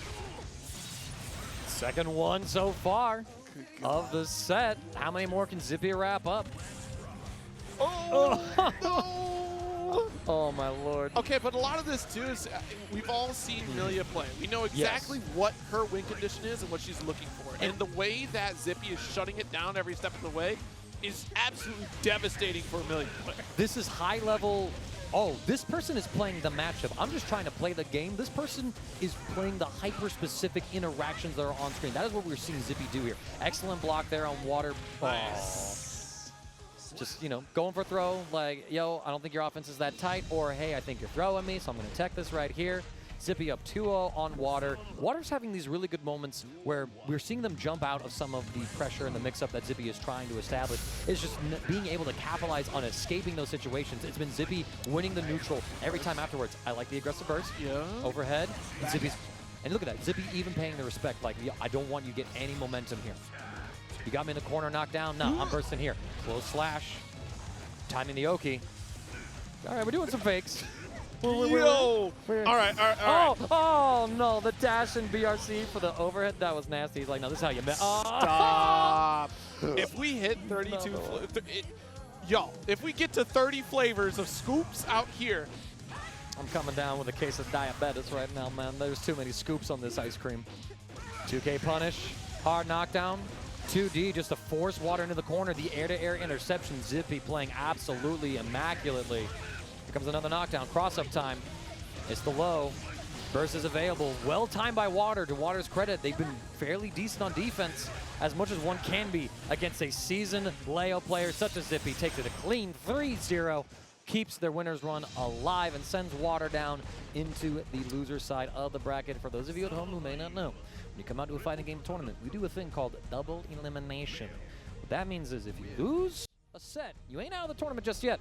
Second one so far of the set. How many more can Zippy wrap up? Oh, no. Oh, my Lord. Okay, but a lot of this, too, is we've all seen Millia play. We know exactly what her win condition is and what she's looking for. And the way that Zippy is shutting it down every step of the way is absolutely devastating for a Millia player. This is high level. Oh, this person is playing the matchup. I'm just trying to play the game. This person is playing the hyper-specific interactions that are on screen. That is what we're seeing Zippy do here. Excellent block there on Water. Nice. Just, you know, going for a throw, like, yo, I don't think your offense is that tight, or, hey, I think you're throwing me, so I'm going to tech this right here. Zippy up 2-0 on Water. Water's having these really good moments where we're seeing them jump out of some of the pressure and the mix-up that Zippy is trying to establish. It's just being able to capitalize on escaping those situations. It's been Zippy winning the neutral every time afterwards. I like the aggressive burst. Yeah. Overhead. And Zippy's... And look at that. Zippy even paying the respect. Like, I don't want you to get any momentum here. You got me in the corner, knocked down. No, I'm bursting here. Close slash. Timing the Oki. All right, we're doing some fakes. Yo! All right. Oh, no, the dash and BRC for the overhead. That was nasty. He's like, no, this is how you met. Stop. If we hit 32, y'all, if we get to 30 flavors of scoops out here. I'm coming down with a case of diabetes right now, man. There's too many scoops on this ice cream. 2K punish, hard knockdown. 2D just to force Water into the corner. The air-to-air interception. Zippy playing absolutely immaculately. Here comes another knockdown. Cross-up time. It's the low. Burst is available. Well timed by Water. To Water's credit, they've been fairly decent on defense, as much as one can be against a seasoned Leo player such as Zippy. Takes it a clean 3-0. Keeps their winner's run alive and sends Water down into the loser side of the bracket. For those of you at home who may not know, when you come out to a fighting game tournament, we do a thing called double elimination. What that means is if you lose a set, you ain't out of the tournament just yet.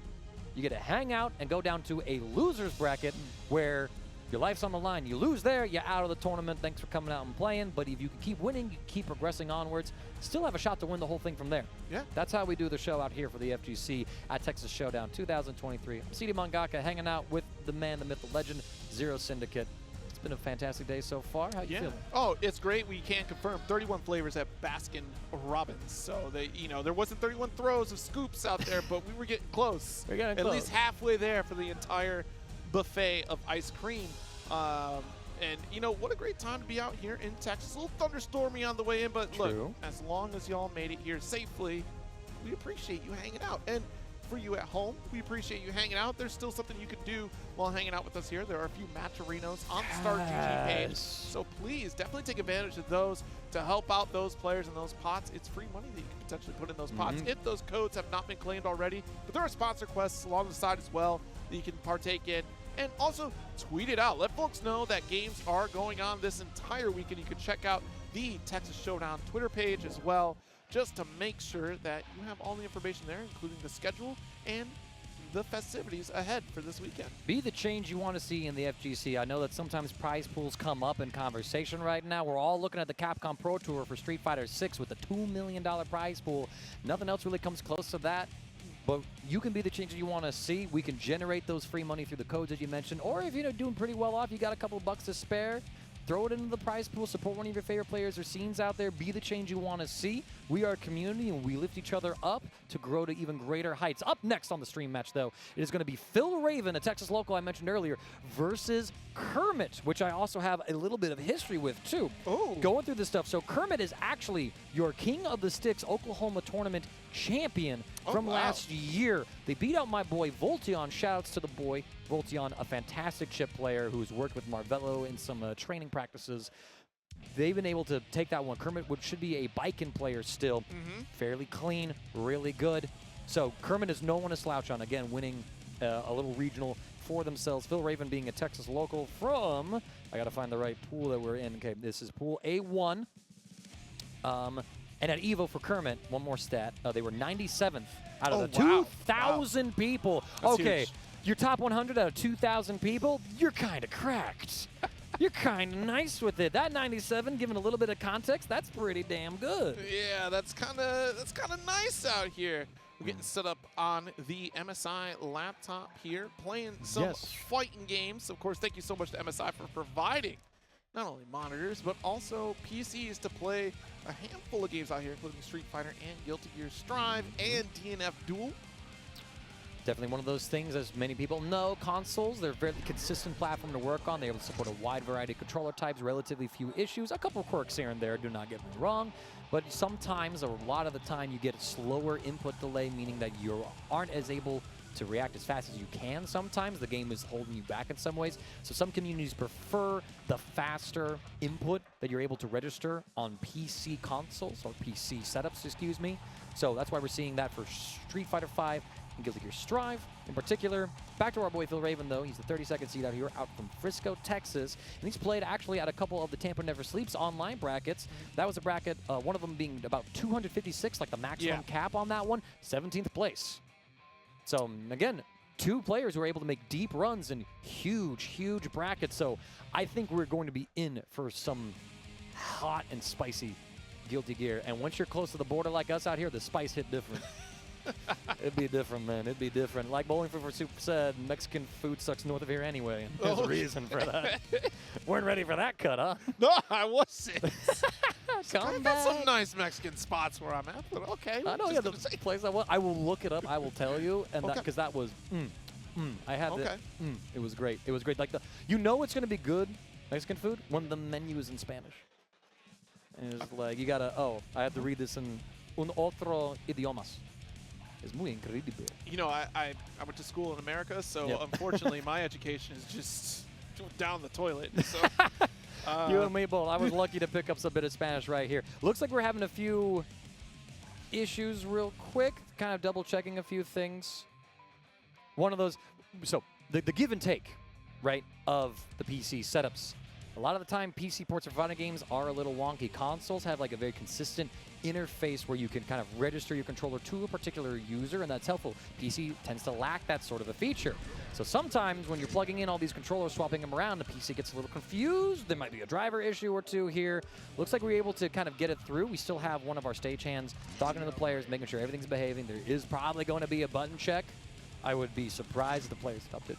You get to hang out and go down to a loser's bracket where your life's on the line. You lose there, you're out of the tournament. Thanks for coming out and playing. But if you can keep winning, you keep progressing onwards, still have a shot to win the whole thing from there. Yeah. That's how we do the show out here for the FGC at Texas Showdown 2023. I'm CD Mangaka hanging out with the man, the myth, the legend, Zero Syndicate. It's been a fantastic day so far. How you feeling? Oh, it's great. We can confirm 31 flavors at Baskin Robbins. So they, there wasn't 31 throws of scoops out there, but we were getting close. We're getting at close. least halfway there for the entire buffet of ice cream. And what a great time to be out here in Texas. A little thunderstormy on the way in, but look, as long as y'all made it here safely, we appreciate you hanging out. And for you at home, we appreciate you hanging out. There's still something you can do while hanging out with us here. There are a few match-arenos on the Star GG page, so please definitely take advantage of those to help out those players in those pots. It's free money that you can potentially put in those pots if those codes have not been claimed already. But there are sponsor quests along the side as well that you can partake in. And also, tweet it out. Let folks know that games are going on this entire weekend. You can check out the Texas Showdown Twitter page as well, just to make sure that you have all the information there, including the schedule and the festivities ahead for this weekend. Be the change you want to see in the FGC. I know that sometimes prize pools come up in conversation right now. We're all looking at the Capcom Pro Tour for Street Fighter 6 with a $2 million prize pool. Nothing else really comes close to that. But you can be the change that you want to see. We can generate those free money through the codes that you mentioned. Or if you're doing pretty well off, you got a couple bucks to spare, throw it into the prize pool, support one of your favorite players or scenes out there, be the change you want to see. We are a community and we lift each other up to grow to even greater heights. Up next on the stream match, though, it is going to be PhilRaven, a Texas local I mentioned earlier, versus Kermit, which I also have a little bit of history with, too. Oh. Going through this stuff. So Kermit is actually your King of the Sticks Oklahoma tournament champion from last year. They beat out my boy Voltion. Shoutouts to the boy Voltion, a fantastic chip player who's worked with Marvello in some training practices. They've been able to take that one. Kermit should be a Baiken player still. Fairly clean, really good. So Kermit is no one to slouch on. Again, winning a little regional for themselves. PhilRaven being a Texas local from, I got to find the right pool that we're in. Okay, this is pool A1. And at EVO for Kermit, one more stat, they were 97th out of the 2,000 people. That's okay, huge. Your top 100 out of 2,000 people, you're kind of cracked. You're kind of nice with it. That 97, given a little bit of context, that's pretty damn good. Yeah, that's kind of nice out here. We're getting set up on the MSI laptop here, playing some fighting games. Of course, thank you so much to MSI for providing not only monitors, but also PCs to play a handful of games out here, including Street Fighter and Guilty Gear Strive and DNF Duel. Definitely one of those things, as many people know, consoles, they're a very consistent platform to work on. They're able to support a wide variety of controller types, relatively few issues, a couple of quirks here and there, do not get me wrong. But sometimes, or a lot of the time, you get a slower input delay, meaning that you aren't as able to react as fast as you can sometimes. The game is holding you back in some ways. So some communities prefer the faster input that you're able to register on PC consoles, or PC setups, excuse me. So that's why we're seeing that for Street Fighter V and Guilty Gear Strive in particular. Back to our boy PhilRaven, though. He's the 32nd seed out here, out from Frisco, Texas. And he's played actually at a couple of the Tampa Never Sleeps online brackets. That was a bracket, one of them being about 256, like the maximum cap on that one, 17th place. So, again, 2 players who are able to make deep runs in huge, huge brackets. So I think we're going to be in for some hot and spicy Guilty Gear. And once you're close to the border like us out here, the spice hit different. It'd be different, man. It'd be different. Like Bowling for Soup said, Mexican food sucks north of here anyway. And there's a reason for that. Weren't ready for that cut, huh? No, I wasn't. Come back. Some nice Mexican spots where I'm at, but okay. I know, yeah, the place I will look it up. I will tell you, and because that was, I had it. It was great. It was great. Like you know, it's gonna be good Mexican food when the menu is in Spanish. And it's like you gotta. Oh, I have to read this in un otro idiomas. It's muy increíble. You know, I went to school in America, so unfortunately my education is just down the toilet. So. You and me both. I was lucky to pick up some bit of Spanish right here. Looks like we're having a few issues real quick, kind of double checking a few things. One of those, so the give and take, right, of the PC setups. A lot of the time, PC ports for fighting games are a little wonky. Consoles have like a very consistent interface where you can kind of register your controller to a particular user, and that's helpful. PC tends to lack that sort of a feature. So sometimes when you're plugging in all these controllers, swapping them around, the PC gets a little confused. There might be a driver issue or two here. Looks like we're able to kind of get it through. We still have one of our stagehands talking to the players, making sure everything's behaving. There is probably going to be a button check. I would be surprised if the players stopped it.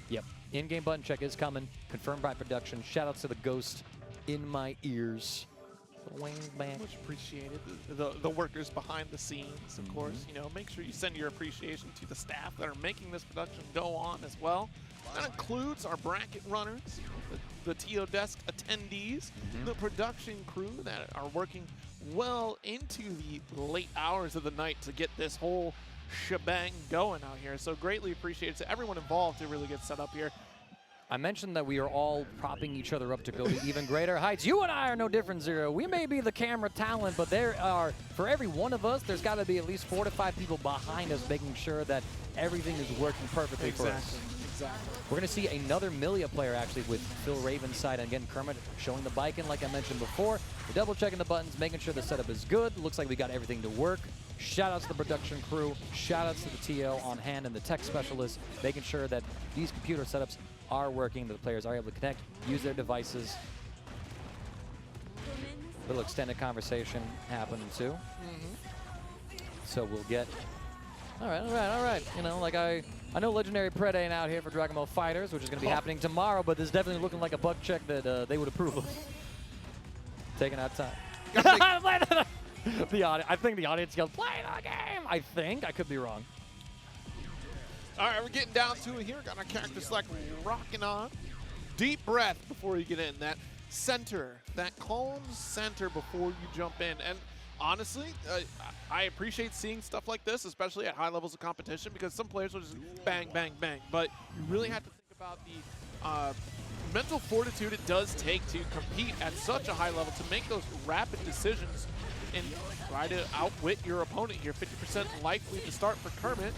Yep, in-game button check is coming, confirmed by production. Shout-outs to the ghost in my ears. Much appreciated. The workers behind the scenes, of course. You know, make sure you send your appreciation to the staff that are making this production go on as well. That includes our bracket runners, the TO desk attendees, the production crew that are working well into the late hours of the night to get this whole shebang going out here. So greatly appreciated to everyone involved to really get set up here. I mentioned that we are all propping each other up to go to even greater heights. You and I are no different, Zero. We may be the camera talent, but there are, for every one of us, there's got to be at least 4 to 5 people behind us making sure that everything is working perfectly for us. Exactly. We're going to see another Millia player, actually, with PhilRaven's side. And again, Kermit showing the Baiken, like I mentioned before. We're double-checking the buttons, making sure the setup is good. Looks like we got everything to work. Shout-outs to the production crew. Shout-outs to the TO on hand and the tech specialists, making sure that these computer setups are working, that the players are able to connect, use their devices. A little extended conversation happening, too. So we'll get... All right. You know, like I know Legendary Pred ain't out here for Dragon Ball Fighters, which is going to be happening tomorrow, but this is definitely looking like a bug check that they would approve of. Taking out time. I think the audience yelled, play the game! I think. I could be wrong. All right, we're getting down to it here. Got our character select rocking on. Deep breath before you get in. That center, that calm center before you jump in. And honestly, I appreciate seeing stuff like this, especially at high levels of competition, because some players will just bang, bang, bang. But you really have to think about the mental fortitude it does take to compete at such a high level, to make those rapid decisions and try to outwit your opponent here. 50% likely to start for Kermit.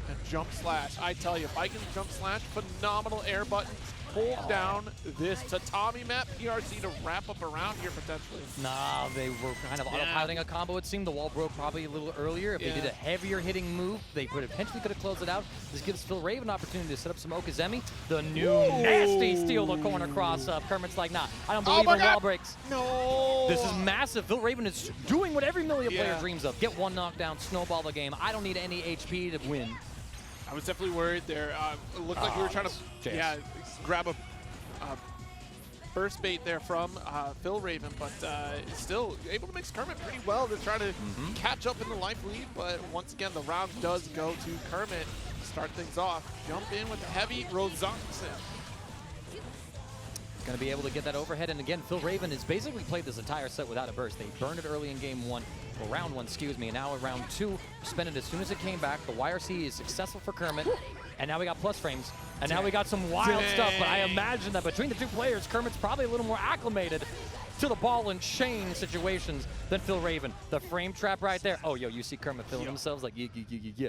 And jump slash. I tell you, Baiken's jump slash, phenomenal air buttons. Hold down this tatami map PRC to wrap up around here potentially. Nah, they were kind of autopiloting a combo, it seemed. The wall broke probably a little earlier. If they did a heavier hitting move, they potentially could have closed it out. This gives PhilRaven an opportunity to set up some Okazemi. The new nasty steal the corner cross up. Kermit's like, nah, I don't believe in wall breaks. No. This is massive. PhilRaven is doing what every Millia player dreams of. Get one knockdown, snowball the game. I don't need any HP to win. I was definitely worried there. It looked like we were trying to grab a burst bait there from PhilRaven, but still able to mix Kermit pretty well to try to catch up in the life lead. But once again, the round does go to Kermit. Start things off. Jump in with the heavy Rosanson. Going to be able to get that overhead. And again, PhilRaven has basically played this entire set without a burst. They burned it early in game 1. Or round 1, excuse me, and now in round 2, spent it as soon as it came back. The YRC is successful for Kermit, and now we got plus frames, and now we got some wild stuff, but I imagine that between the two players, Kermit's probably a little more acclimated. to the ball and chain situations than PhilRaven. The frame trap right there. Oh, yo, you see Kermit feeling themselves like, yeah.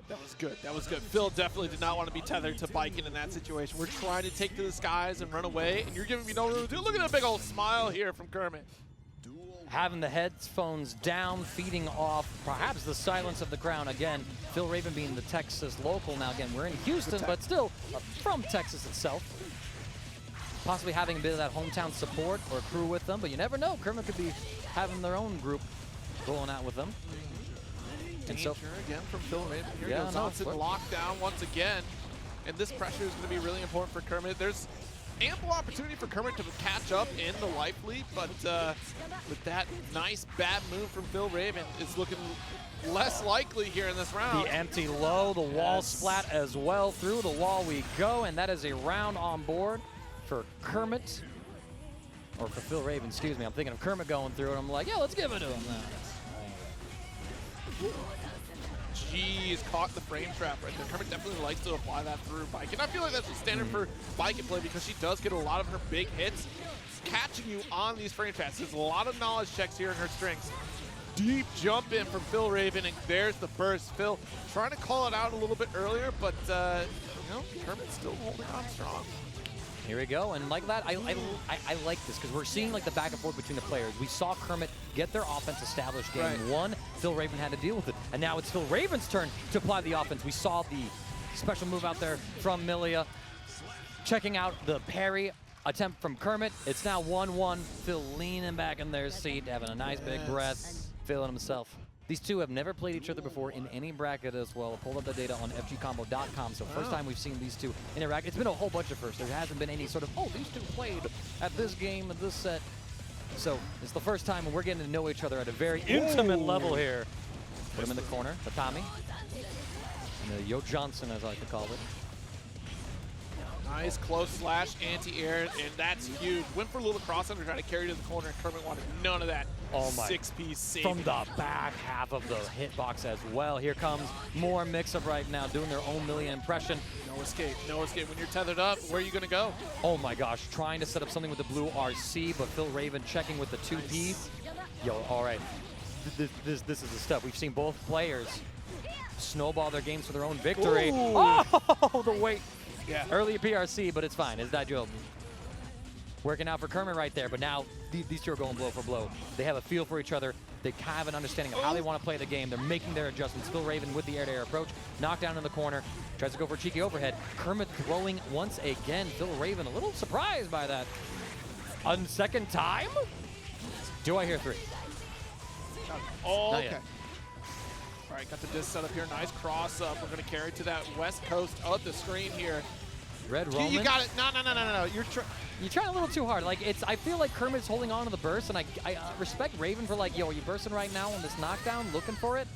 That was good. That was good. Phil definitely did not want to be tethered to Baiken in that situation. We're trying to take to the skies and run away, and you're giving me no room to do. Look at that big old smile here from Kermit. Having the headphones down, feeding off perhaps the silence of the crowd. Again, PhilRaven being the Texas local. Now, again, we're in Houston, but still from Texas itself. Possibly having a bit of that hometown support or crew with them, but you never know. Kermit could be having their own group rolling out with them. Danger again from PhilRaven. Here goes Johnson locked down once again, and this pressure is going to be really important for Kermit. There's ample opportunity for Kermit to catch up in the life lead, but with that nice bad move from PhilRaven, it's looking less likely here in this round. The empty low, the wall splat as well. Through the wall we go, and that is a round on board for Kermit. Or for PhilRaven, excuse me. I'm thinking of Kermit going through, and I'm like, yeah, let's give it to him now. Jeez, caught the frame trap right there. Kermit definitely likes to apply that through Baiken. I feel like that's the standard for Baiken play because she does get a lot of her big hits catching you on these frame traps. There's a lot of knowledge checks here in her strings. Deep jump in from PhilRaven, and there's the burst. Phil trying to call it out a little bit earlier, but you know, Kermit's still holding on strong. Here we go, and like that, I like this because we're seeing like the back and forth between the players. We saw Kermit get their offense established game one. PhilRaven had to deal with it, and now it's PhilRaven's turn to apply the offense. We saw the special move out there from Millia. Checking out the parry attempt from Kermit. It's now 1-1. Phil leaning back in their seat, having a nice big breath, feeling himself. These two have never played each other before in any bracket as well. I pulled up the data on fgcombo.com, so first time we've seen these two interact. It's been a whole bunch of firsts. There hasn't been any sort of, oh, these two played at this game, at this set. So it's the first time, and we're getting to know each other at a very intimate level here. Put him in the corner, the Tommy. And the Yo Johnson, as I like to call it. Nice close slash anti-air, and that's huge. Went for a little crossover, trying to carry to the corner, and Kermit wanted none of that. Oh my. Six-piece save. From the back half of the hitbox as well. Here comes more mix-up right now, doing their own Millia impression. No escape, no escape. When you're tethered up, where are you going to go? Oh my gosh, trying to set up something with the blue RC, but PhilRaven checking with the 2P. Yo, all right, this is the stuff. We've seen both players snowball their games for their own victory. Ooh. Oh, the weight. Yeah. Early PRC, but it's fine. It's that job. Working out for Kermit right there, but now these two are going blow for blow. They have a feel for each other. They have an understanding of how they want to play the game. They're making their adjustments. PhilRaven with the air-to-air approach. Knocked down in the corner. Tries to go for a cheeky overhead. Kermit throwing once again. PhilRaven a little surprised by that. On second time? Do I hear three? Oh, okay. All right, got the disc set up here. Nice cross up. We're going to carry to that west coast of the screen here. Red Roman. You got it. No. You're trying a little too hard. Like, I feel like Kermit's holding on to the burst, and I respect Raven for like, yo, are you bursting right now on this knockdown, looking for it?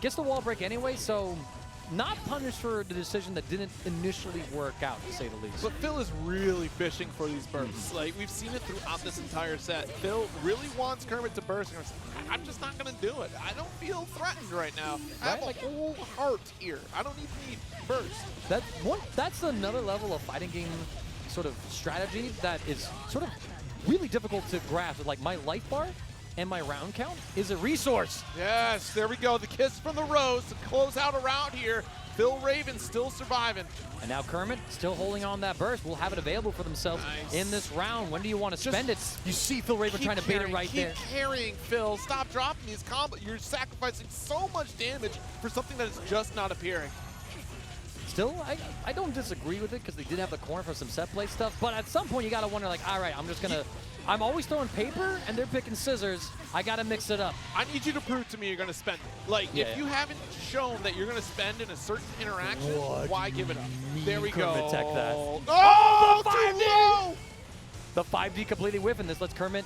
Gets the wall break anyway, so not punished for the decision that didn't initially work out, to say the least. But Phil is really fishing for these bursts. Like, we've seen it throughout this entire set. Phil really wants Kermit to burst. And I'm just not going to do it. I don't feel threatened right now. I have a whole heart here. I don't need burst. That's another level of fighting game sort of strategy that is sort of really difficult to grasp. Like, my life bar and my round count is a resource. Yes, there we go. The kiss from the rose to close out around here. PhilRaven still surviving. And now Kermit still holding on that burst. Will have it available for themselves in this round. When do you want to spend it? You see PhilRaven trying to bait it right there. Keep carrying, Phil. Stop dropping these combos. You're sacrificing so much damage for something that is just not appearing. Still, I don't disagree with it because they did have the corner for some set play stuff. But at some point, you got to wonder, like, all right, I'm always throwing paper, and they're picking scissors. I got to mix it up. I need you to prove to me you're going to spend it. Like, if you haven't shown that you're going to spend in a certain interaction, why give it up? There we go. Tech that. Oh, the 5D! The 5D completely whiffing this. Lets Kermit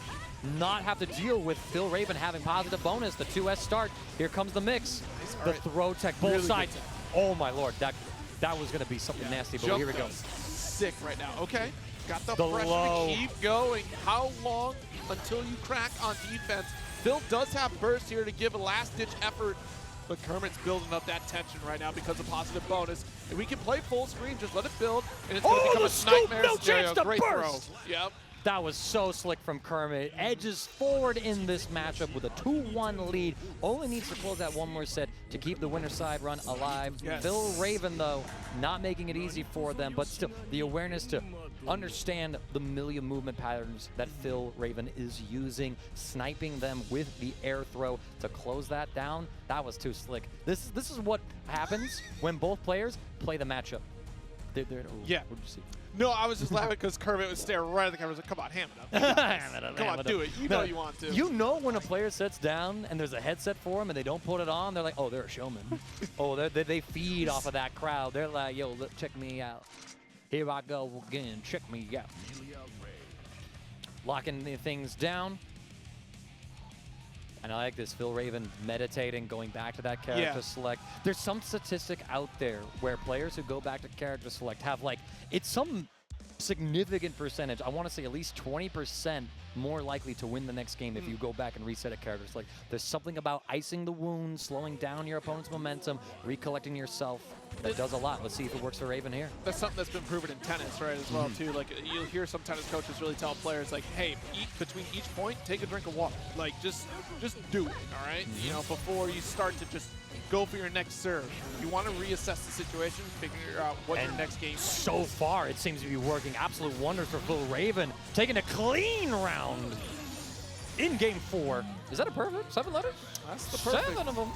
not have to deal with PhilRaven having positive bonus. The 2S start. Here comes the mix. The throw tech, both sides. Oh, my Lord. That was going to be something nasty, but here we go. Sick right now. Okay. Got the pressure to keep going. How long until you crack on defense? Phil does have burst here to give a last-ditch effort, but Kermit's building up that tension right now because of positive bonus. And we can play full screen, just let it build, and it's going to become a nightmare scenario. Great throw. Yep. That was so slick from Kermit. Edges forward in this matchup with a 2-1 lead. Only needs to close that one more set to keep the winner side run alive. Yes. PhilRaven, though, not making it easy for them, but still the awareness to understand the Millia movement patterns that PhilRaven is using, sniping them with the air throw to close that down. That was too slick. This is what happens when both players play the matchup. Yeah. What did you see? No, I was just laughing because Kermit was staring right at the camera. I was like, come on, ham it up. Come on, do it. You know you want to. You know when a player sits down and there's a headset for them and they don't put it on, they're like, oh, they're a showman. Oh, they feed off of that crowd. They're like, yo, look, check me out. Here I go again. Check me out. Locking the things down. And I like this, PhilRaven meditating, going back to that character select. There's some statistic out there where players who go back to character select have it's some significant percentage. I want to say at least 20% more likely to win the next game if you go back and reset a character select. There's something about icing the wound, slowing down your opponent's momentum, recollecting yourself. That does a lot. Let's see if it works for Raven here. That's something that's been proven in tennis, right, as well, too. Like, you'll hear some tennis coaches really tell players, like, hey, between each point, take a drink of water. Like, just do it, all right? You know, before you start to just go for your next serve. You want to reassess the situation, figure out what your next game is. So far, it seems to be working absolute wonders for PhilRaven, taking a clean round in game 4. Is that a perfect? 7 letters? That's the perfect. 7 of them.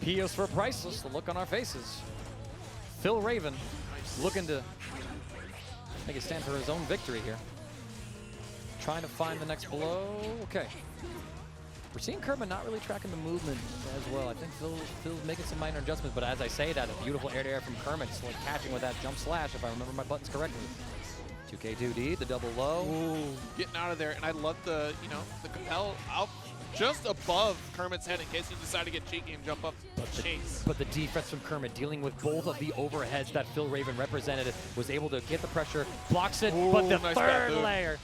POs for priceless, the look on our faces. PhilRaven looking to make it stand for his own victory here. Trying to find the next blow. Okay. We're seeing Kermit not really tracking the movement as well. I think Phil's making some minor adjustments, but as I say that, a beautiful air-to-air from Kermit, just like catching with that jump slash, if I remember my buttons correctly. 2K2D, the double low. Ooh, getting out of there, and I love the, the compel out just above Kermit's head in case he decided to get cheeky and jump up to chase. But the defense from Kermit, dealing with both of the overheads that PhilRaven represented, was able to get the pressure, blocks it, but the nice third layer.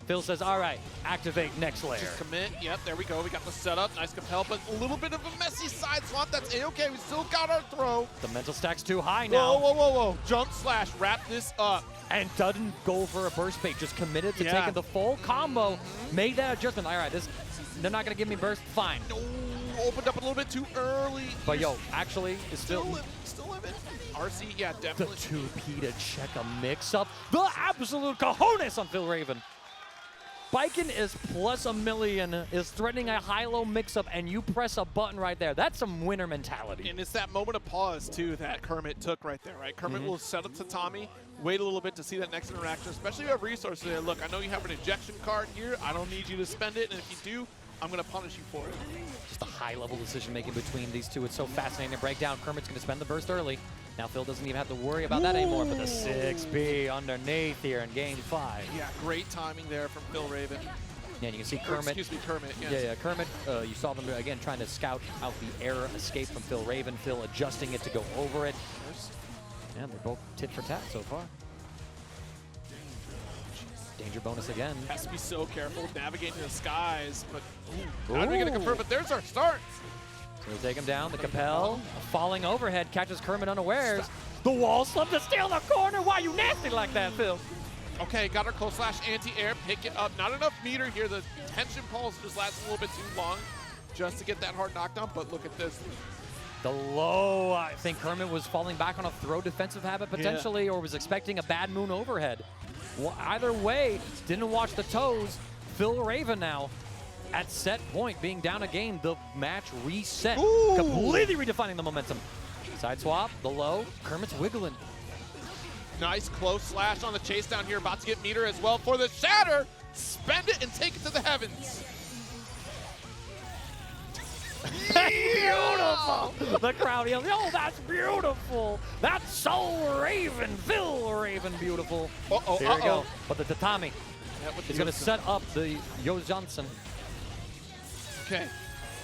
Phil says, all right, activate next layer. Just commit. Yep, there we go. We got the setup. Nice compel, but a little bit of a messy side swap. That's A-okay. We still got our throw. The mental stack's too high now. Whoa, whoa, whoa, whoa. Jump slash. Wrap this up. And doesn't go for a burst bait. Just committed to taking the full combo. Made that adjustment. All right, they're not going to give me burst. Fine. No, opened up a little bit too early. But, yo, actually, it's still living. RC, yeah, definitely. The 2P to check a mix-up. The absolute cojones on PhilRaven. Baiken is plus a million, is threatening a high-low mix-up, and you press a button right there. That's some winner mentality. And it's that moment of pause, too, that Kermit took right there, right? Kermit will set up to Tommy, wait a little bit to see that next interaction, especially if you have resources there. Look, I know you have an ejection card here. I don't need you to spend it, and if you do, I'm going to punish you for it. Just a high-level decision-making between these two. It's so fascinating to break down. Kermit's going to spend the burst early. Now Phil doesn't even have to worry about that anymore, but the 6B underneath here in game 5. Yeah, great timing there from PhilRaven. Yeah, you can see Kermit. Excuse me, Kermit. Yes. Yeah, Kermit. You saw them again trying to scout out the error escape from PhilRaven. Phil adjusting it to go over it. Yeah, they're both tit for tat so far. Danger bonus again. Has to be so careful navigating the skies, but not going to confirm. But there's our start. So they take him down. The compel, falling overhead, catches Kermit unawares. The wall slump to steal the corner. Why you nasty like that, Phil? Okay, got our close slash anti-air, pick it up. Not enough meter here. The tension pulse just lasts a little bit too long just to get that hard knockdown, but look at this. The low, I think Kermit was falling back on a throw defensive habit potentially, or was expecting a bad moon overhead. Well, either way, didn't watch the toes. PhilRaven now at set point, being down a game, the match reset. Ooh. Completely redefining the momentum. Side swap, the low, Kermit's wiggling. Nice close slash on the chase down here. About to get meter as well for the shatter. Spend it and take it to the heavens. Beautiful! The crowd yells, oh, that's beautiful! That's so Raven, PhilRaven beautiful. Here we go. But the tatami is going to set up the Yo Johnson. Okay.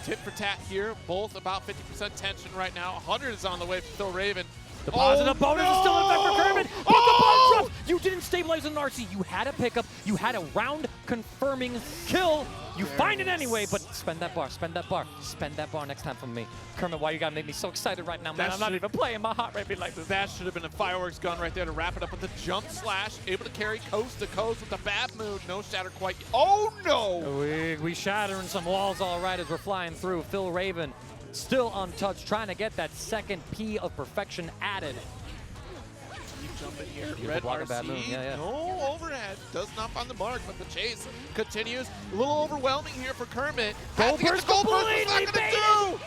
Tit for tat here. Both about 50% tension right now. 100 is on the way for PhilRaven. The positive bonus is still in effect for Kermit, but the button drops. You didn't stabilize an RC. You had a pickup. You had a round-confirming kill. You find it anyway, but spend that bar, spend that bar, spend that bar next time for me. Kermit, why you gotta make me so excited right now, man? I'm not even playing. My heart rate be like this. That should have been a fireworks gun right there to wrap it up with the jump slash. Able to carry coast to coast with the bad mood. No shatter quite. Oh, no! We shattering some walls all right as we're flying through. PhilRaven still untouched, trying to get that second P of perfection added. Jumping here, red RC, no overhead, does not find the mark, but the chase continues. A little overwhelming here for Kermit. Gold burst, what's not gonna do?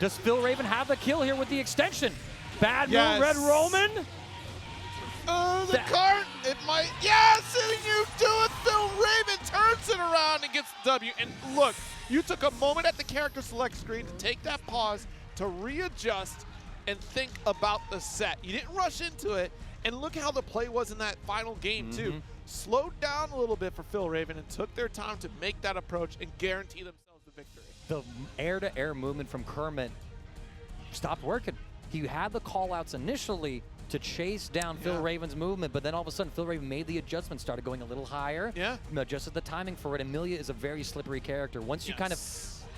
Does PhilRaven have the kill here with the extension? Bad move, Red Roman. The cart, it might, yes, and you do it. PhilRaven turns it around and gets the W. And look, you took a moment at the character select screen to take that pause, to readjust, and think about the set. You didn't rush into it. And look how the play was in that final game, too. Slowed down a little bit for PhilRaven and took their time to make that approach and guarantee themselves the victory. The air-to-air movement from Kermit stopped working. He had the call-outs initially to chase down PhilRaven's movement, but then all of a sudden PhilRaven made the adjustment, started going a little higher, adjusted the timing for it, and Millia is a very slippery character. Once you kind of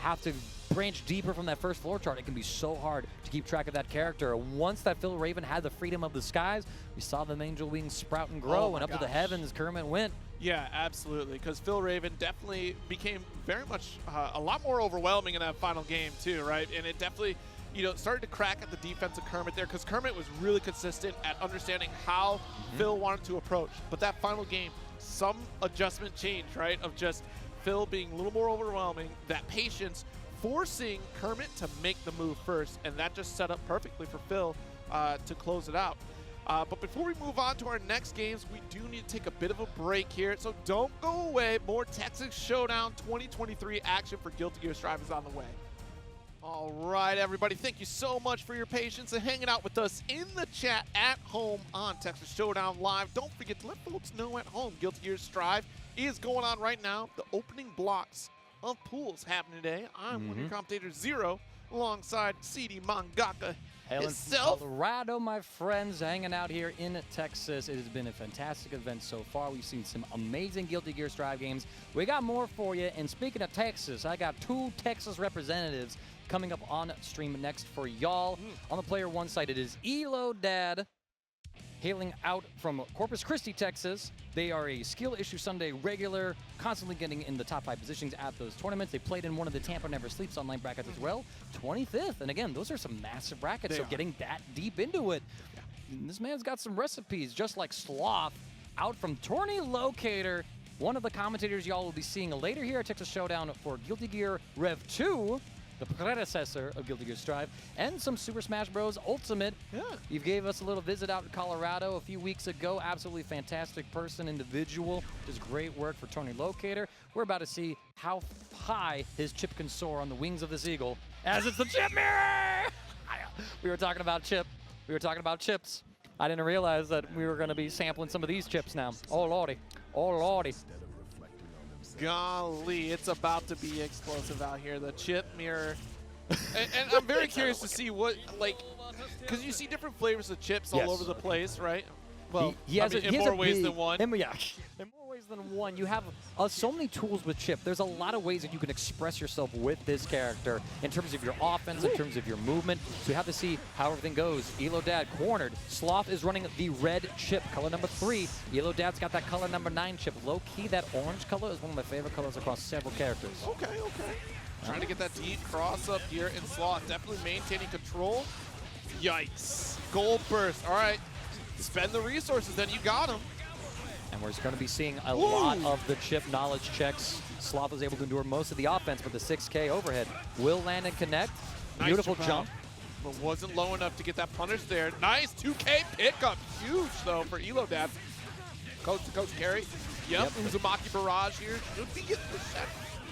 have to branch deeper from that first floor chart, it can be so hard to keep track of that character. Once that PhilRaven had the freedom of the skies, we saw them angel wings sprout and grow, and up to the heavens Kermit went. Yeah, absolutely, because PhilRaven definitely became very much a lot more overwhelming in that final game too, right? And it definitely, you know, started to crack at the defense of Kermit there, because Kermit was really consistent at understanding how Phil wanted to approach. But that final game, some adjustment changed, right? Of just Phil being a little more overwhelming, that patience, forcing Kermit to make the move first, and that just set up perfectly for Phil to close it out. But before we move on to our next games, we do need to take a bit of a break here, so don't go away. More Texas Showdown 2023 action for Guilty Gear Strive is on the way. All right, everybody, thank you so much for your patience and hanging out with us in the chat at home on Texas Showdown Live. Don't forget to let folks know at home Guilty Gear Strive is going on right now. The opening blocks of pools happening today. I'm one of your commentators, Zero, alongside CD Mangaka himself. Colorado, my friends, hanging out here in Texas. It has been a fantastic event so far. We've seen some amazing Guilty Gear Strive games. We got more for you. And speaking of Texas, I got 2 Texas representatives coming up on stream next for y'all. On the player one side, it is Elodad, hailing out from Corpus Christi, Texas. They are a Skill Issue Sunday regular, constantly getting in the top 5 positions at those tournaments. They played in one of the Tampa Never Sleeps online brackets as well, 25th. And again, those are some massive brackets, so getting that deep into it. This man's got some recipes, just like Sloth, out from Tourney Locator, one of the commentators y'all will be seeing later here at Texas Showdown for Guilty Gear Rev 2, the predecessor of Guilty Gear Strive, and some Super Smash Bros. Ultimate. You gave us a little visit out in Colorado a few weeks ago. Absolutely fantastic person, individual. Just great work for Tourney Locator. We're about to see how high his Chipp can soar on the wings of this eagle, as it's the Chipp mirror! We were talking about Chipp. We were talking about chips. I didn't realize that we were going to be sampling some of these chips now. Oh, lordy. Oh, lordy. Golly, it's about to be explosive out here. The Chipp mirror. and I'm very curious to see what, like, because you see different flavors of chips all over the place, right? Well, in more ways than one. In more ways than one. You have so many tools with Chipp. There's a lot of ways that you can express yourself with this character in terms of your offense, in terms of your movement. So you have to see how everything goes. Elodad cornered. Sloth is running the red Chipp, color number 3. Elodad's got that color number 9 Chipp. Low-key, that orange color is one of my favorite colors across several characters. Okay. Trying to get that deep cross up here in Sloth. Definitely maintaining control. Yikes. Gold burst. All right. Spend the resources, then you got him. And we're going to be seeing a lot of the Chipp knowledge checks. Sloth was able to endure most of the offense, but the 6K overhead will land and connect. Nice Beautiful jump. But wasn't low enough to get that punish there. Nice 2K pickup. Huge, though, for Elodad. Coast-to-coast carry. Yep. Uzumaki barrage here. Should be getting the set.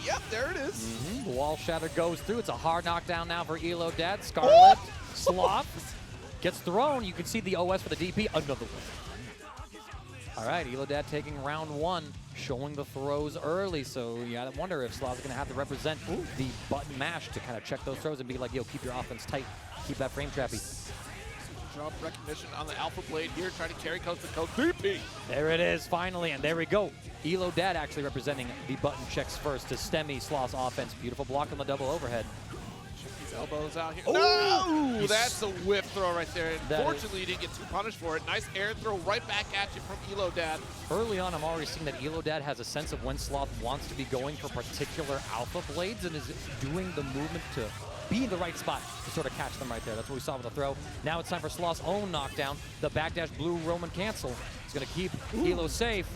Yep, there it is. The wall shatter goes through. It's a hard knockdown now for Elodad. Scarlet, Sloth gets thrown. You can see the OS for the DP. Another one. All right, Elodad taking round 1, showing the throws early. So you gotta wonder if Sloth's gonna have to represent the button mash to kind of check those throws and be like, yo, keep your offense tight. Keep that frame trappy. jump recognition on the Alpha Blade here, trying to carry coast to coast. Zippy! There it is, finally, and there we go. Elodad actually representing the button checks first to stem Sloth's offense. Beautiful block on the double overhead. Check these elbows out here. Oh! No! That's a whiff throw right there. Fortunately, you didn't get too punished for it. Nice air throw right back at you from Elodad. Early on, I'm already seeing that Elodad has a sense of when Sloth wants to be going for particular Alpha Blades and is doing the movement to be in the right spot to sort of catch them right there. That's what we saw with the throw. Now it's time for Sloth's own knockdown. The backdash blue Roman cancel is going to keep Elo safe.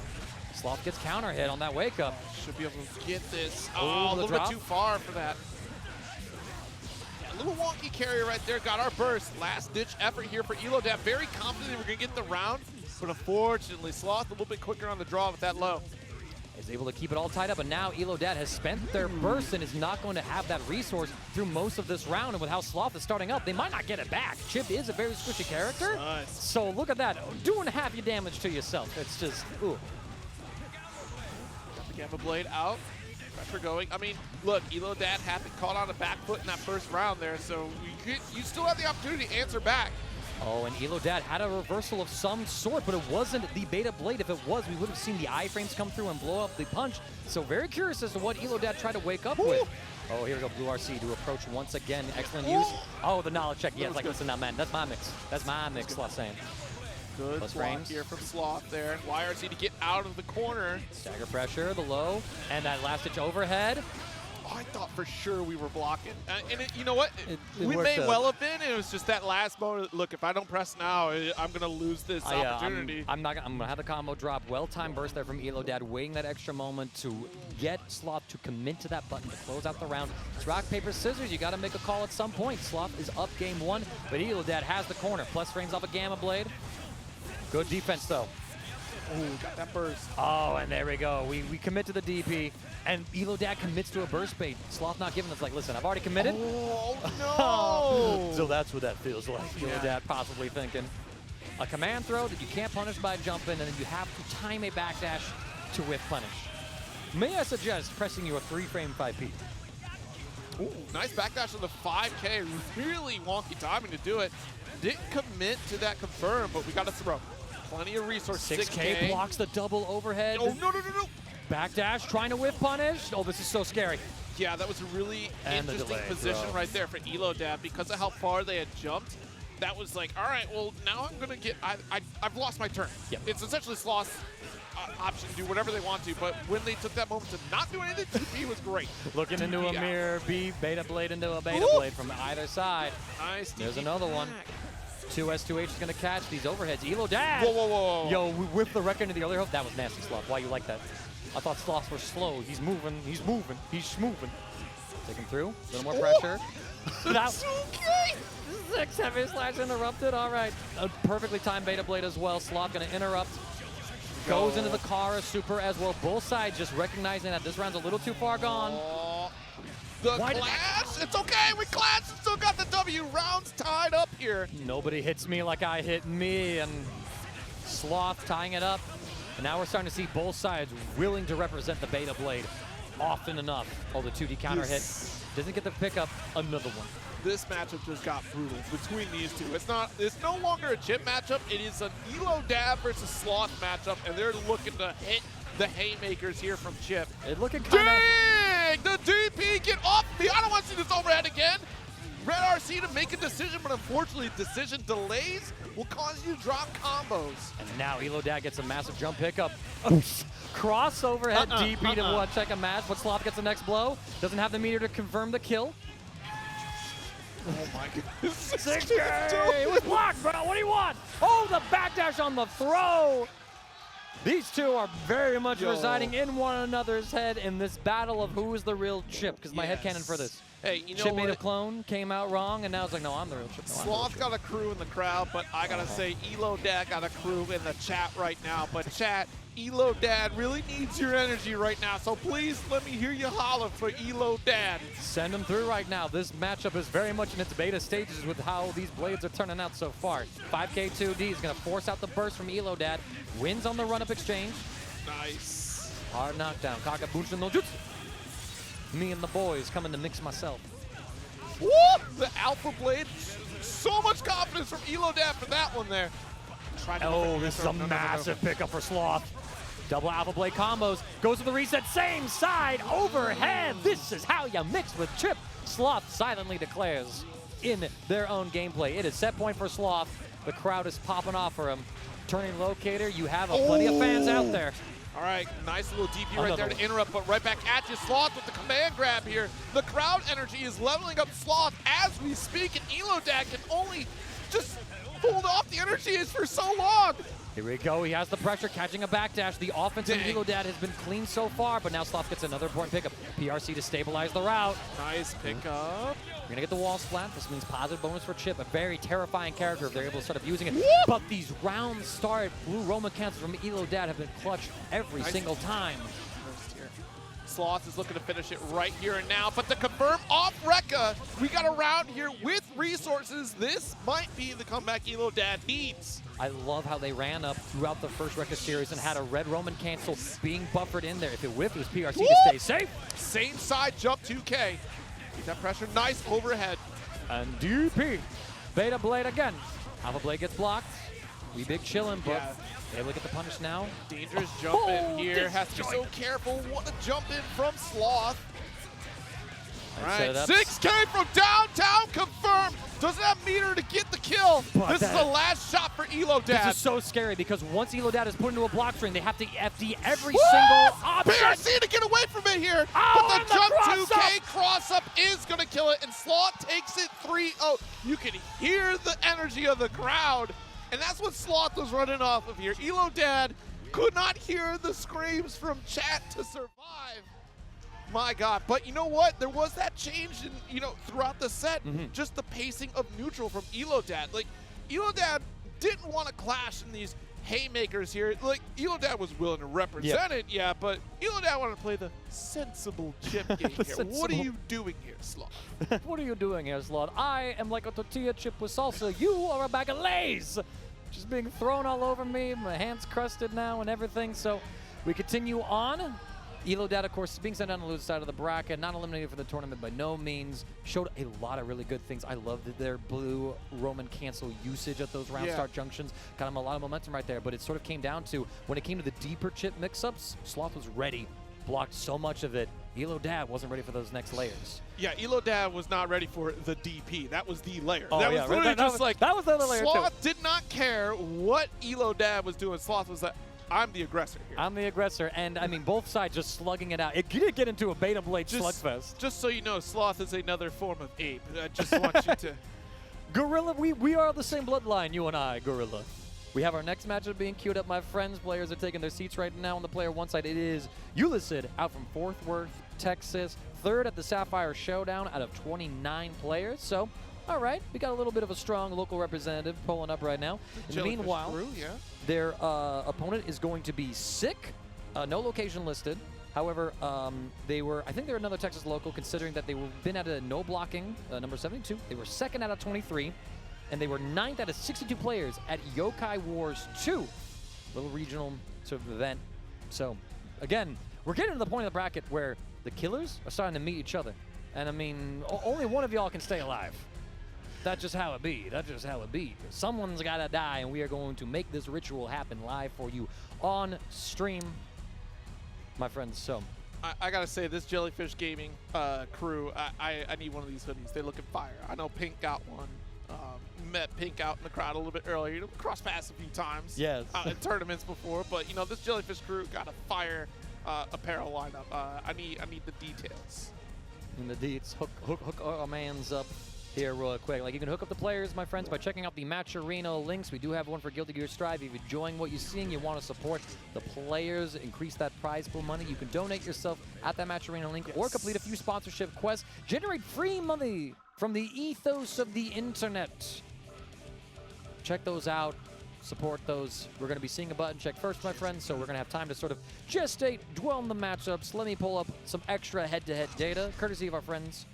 Sloth gets counter hit on that wake up. Should be able to get this. Oh, a little bit too far for that. A little wonky carrier right there. Got our burst. Last ditch effort here for Elodad. Very confident we're going to get the round. But unfortunately, Sloth a little bit quicker on the draw with that low. Is able to keep it all tied up, and now Elodad has spent their burst and is not going to have that resource through most of this round. And with how Sloth is starting up, they might not get it back. Chipp is a very squishy character, nice. So look at that, doing half your damage to yourself. It's just, ooh. Got the Gamma Blade out, pressure going. I mean, look, Elodad happened caught on a back foot in that first round there, so you still have the opportunity to answer back. Oh, and Elodad had a reversal of some sort, but it wasn't the Beta Blade. If it was, we would have seen the iframes come through and blow up the punch. So very curious as to what Elodad tried to wake up with. Oh, here we go, Blue RC to approach once again. Excellent use. Oh, the knowledge check. Yeah, it's like, listen now, man, that's my mix. That's my mix, Sloth saying. Good block here from Sloth there. YRC to get out of the corner. Stagger pressure, the low, and that last ditch overhead. I thought for sure we were blocking. And you know what? It we may well have been. It was just that last moment. Look, if I don't press now, I'm going to lose this opportunity. I'm going to have the combo drop. Well-timed burst there from Elodad, waiting that extra moment to get Sloth to commit to that button to close out the round. It's rock, paper, scissors. You got to make a call at some point. Sloth is up game one, but Elodad has the corner. Plus frames off a Gamma Blade. Good defense, though. Ooh, got that burst. Oh, and there we go. We commit to the DP, and Elodad commits to a burst bait. Sloth not giving us like, listen, I've already committed. Oh, no! So that's what that feels like. Elodad possibly thinking. A command throw that you can't punish by jumping, and then you have to time a backdash to whiff punish. May I suggest pressing you a 3-frame 5P? Ooh, nice backdash on the 5K. Really wonky timing to do it. Didn't commit to that confirm, but we got a throw. Plenty of resources. 6K blocks the double overhead. Oh, no, no, no, no. Backdash, trying to whiff punish. Oh, this is so scary. Yeah, that was a really interesting position right there for Elodad because of how far they had jumped. That was like, all right, well, now I'm going to get, I've lost my turn. Yep. It's essentially Sloth's option to do whatever they want to, but when they took that moment to not do anything, TP was great. Looking into a mirror, Beta Blade into a Beta Blade from either side. Nice. There's another one. 2S2H is going to catch these overheads. Elodad! Whoa, whoa, whoa. Yo, we whipped the record into the other hook. That was nasty, Sloth. Why you like that? I thought Sloths were slow. He's moving. He's moving. He's moving. Take him through. A little more pressure. That's okay. 6 heavy slash interrupted. All right. A perfectly timed Beta Blade as well. Sloth going to interrupt. Goes into the Kara super as well. Both sides just recognizing that this round's a little too far gone. The clash? It's okay. We clashed and still got the W. Rounds tied up here. Nobody hits me like I hit me. And Sloth tying it up. And now we're starting to see both sides willing to represent the Beta Blade often enough. Oh, the 2D counter hit. Doesn't get the pickup. Another one. This matchup just got brutal between these two. It's no longer a Chipp matchup. It is an Elodad versus Sloth matchup, and they're looking to hit the haymakers here from Chipp. It looking kind of... The DP, get off me! I don't want to see this overhead again. Red RC to make a decision, but unfortunately, decision delays will cause you to drop combos. And now Elodad gets a massive jump pickup. Cross overhead DP to check a match, but Sloth gets the next blow. Doesn't have the meter to confirm the kill. Oh my goodness. 6K with block, bro. What do you want? Oh, the backdash on the throw. These two are very much residing in one another's head in this battle of who is the real Chipp, because my headcanon for this. Hey, you know Chipp made a clone, came out wrong, and now it's like, no, I'm the real Chipp. No, Sloth got a crew in the crowd, but I gotta say, Elodad got a crew in the chat right now. But chat, Elodad really needs your energy right now, so please let me hear you holler for Elodad. Send him through right now. This matchup is very much in its beta stages with how these blades are turning out so far. 5K 2D is gonna force out the burst from Elodad. Wins on the run-up exchange. Nice. Hard knockdown. Kagabuncha no jutsu. Me and the boys coming to mix myself. Woo! The Alpha Blade So much confidence from Elodad for that one there. Oh, this is a massive pickup for Sloth. Double Alpha Blade combos. Goes to the reset. Same side. Overhead. This is how you mix with Chipp. Sloth silently declares in their own gameplay. It is set point for Sloth. The crowd is popping off for him. Turning locator. You have plenty of fans out there. All right, nice little DP right there to interrupt, but right back at you. Sloth with the command grab here. The crowd energy is leveling up Sloth as we speak, and Elodad can only just hold off the energy for so long. Here we go. He has the pressure, catching a backdash. The offense of Elodad has been clean so far, but now Sloth gets another important pickup. PRC to stabilize the route. Nice pickup. We're going to get the wall splat. This means positive bonus for Chipp. A very terrifying character if they're able to start abusing it. Whoop! But these rounds start. Blue Roman cancels from Elodad have been clutch every single time. Sloth is looking to finish it right here and now, but to confirm off Rekka, we got a round here with resources. This might be the comeback Elodad needs. I love how they ran up throughout the first Rekka series and had a red Roman cancel being buffered in there. If it whiffed, it was PRC to stay safe. Same side jump 2K. Keep that pressure nice overhead. And DP. Beta Blade again. Alpha Blade gets blocked. We big chillin', but able to get the punish now. Dangerous jump in here. Has to be so careful. What a jump in from Sloth. All right, 6K from downtown confirmed. Doesn't have meter to get the kill. But this is the last shot for Elodad. This is so scary because once Elodad is put into a block string, they have to FD every single option. PRC to get away from it here. But the jump 2K cross up is going to kill it, and Sloth takes it 3-0. You can hear the energy of the crowd, and that's what Sloth was running off of here. Elodad could not hear the screams from chat to survive. My God, but you know what? There was that change in, throughout the set, just the pacing of neutral from Elodad. Like, Elodad didn't want to clash in these haymakers here. Like, Elodad was willing to represent it, but Elodad wanted to play the sensible Chipp game here. What are you doing here, Sloth? What are you doing here, Sloth? I am like a tortilla chip with salsa. You are a bag of Lay's. Just being thrown all over me. My hand's crusted now and everything. So we continue on. Elodad, of course, being sent down to the side of the bracket, not eliminated for the tournament by no means. Showed a lot of really good things. I loved their blue Roman cancel usage at those round start junctions. Got him a lot of momentum right there, but it sort of came down to when it came to the deeper Chipp mix-ups, Sloth was ready, blocked so much of it. Elodad wasn't ready for those next layers. Yeah, Elodad was not ready for the DP. That was the layer. Oh, that was literally just like, that was the other layer Sloth did not care what Elodad was doing. Sloth was like, I'm the aggressor here. I'm the aggressor, and I mean, both sides just slugging it out. It did get into a Beta Blade slugfest. Just so you know, Sloth is another form of ape. I just want you to... Gorilla, we are the same bloodline, you and I, Gorilla. We have our next matchup being queued up, my friends. Players are taking their seats right now on the player one side. It is Elucid out from Fort Worth, Texas. Third at the Sapphire Showdown out of 29 players. So, all right, we got a little bit of a strong local representative pulling up right now. In the meanwhile, their opponent is going to be Sick, no location listed. However, I think they're another Texas local, considering that they've been at a no blocking, number 72. They were second out of 23, and they were 9th out of 62 players at Yokai Wars 2, little regional sort of event. So, again, we're getting to the point of the bracket where the killers are starting to meet each other. And I mean, only one of y'all can stay alive. That's just how it be. That's just how it be. Someone's got to die, and we are going to make this ritual happen live for you on stream, my friends. So, I got to say, this Jellyfish Gaming crew, I need one of these hoodies. They look at fire. I know Pink got one. Met Pink out in the crowd a little bit earlier. Cross paths a few times in tournaments before. But, this Jellyfish crew got a fire apparel lineup. I need the details. And the deets. Hook our mans up here real quick. Like, you can hook up the players, my friends, by checking out the Match Arena links. We do have one for Guilty Gear Strive. If you're enjoying what you're seeing, you want to support the players, increase that prize pool money, you can donate yourself at that Match Arena link or complete a few sponsorship quests. Generate free money from the ethos of the internet. Check those out. Support those. We're going to be seeing a button check first, my friends, so we're going to have time to sort of gestate, dwell on the matchups. Let me pull up some extra head-to-head data, courtesy of our friends,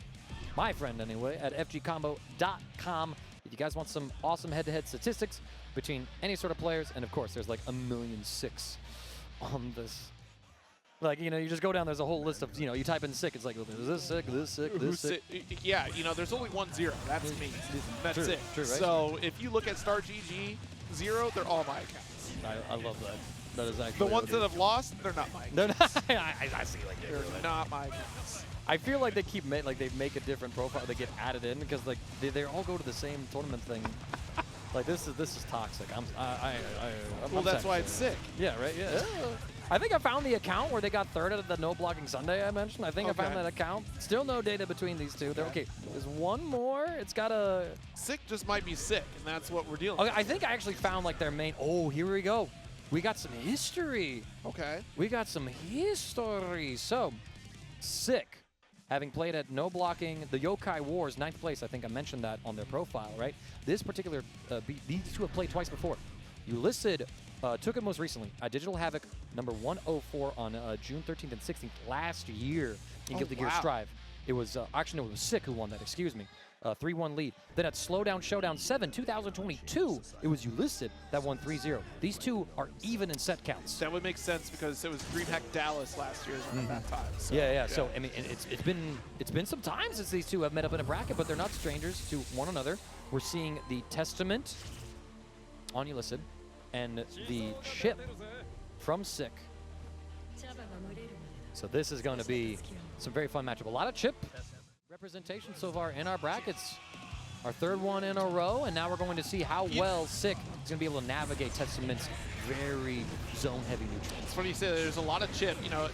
my friend anyway, at fgcombo.com. If you guys want some awesome head-to-head statistics between any sort of players, and of course, there's like 1,000,006 on this Like, you know, you just go down, there's a whole list of, you know, you type in sick, it's like, well, there's this sick, this sick, this sick. Yeah, you know, there's only 1 0. That's me. That's it. True, right? So if you look at Star GG 0, they're all my accounts. I love that. That is actually the ones that have lost, they're not my accounts. They're not, I see like they're not my accounts. I feel like they keep like they make a different profile, they get added in because like they all go to the same tournament thing. Like this is toxic. Well, that's why it's sick. Yeah, right. Yeah. I think I found the account where they got third at the No Blocking Sunday I mentioned. I think I found that account. Still no data between these two. They're okay. There's one more. It's got a sick. Just might be sick, and that's what we're dealing with. I think I actually found like their main. Oh, here we go. We got some history. Okay. We got some history. So, sick. Having played at No Blocking, the Yokai Wars, 9th place, I think I mentioned that on their profile, right? This particular, these two have played twice before. Elucid took it most recently. Digital Havoc, number 104 on June 13th and 16th last year in Guilty Gear Strive. It was, actually, no, it was Sick who won that, excuse me. 3-1 lead. Then at Showdown 7, 2022, it was Elucid that won 3-0. These two are even in set counts. That would make sense because it was DreamHack Dallas last year around that time. So, yeah. So I mean, it's been some time since these two have met up in a bracket, but they're not strangers to one another. We're seeing the Testament on Elucid and the Chipp from Sick. So this is going to be some very fun matchup. A lot of Chipp representation so far in our brackets. Our 3rd one in a row, and now we're going to see how well Sick is going to be able to navigate Testament's very zone-heavy neutral. It's funny you say that. There's a lot of Chipp. You know,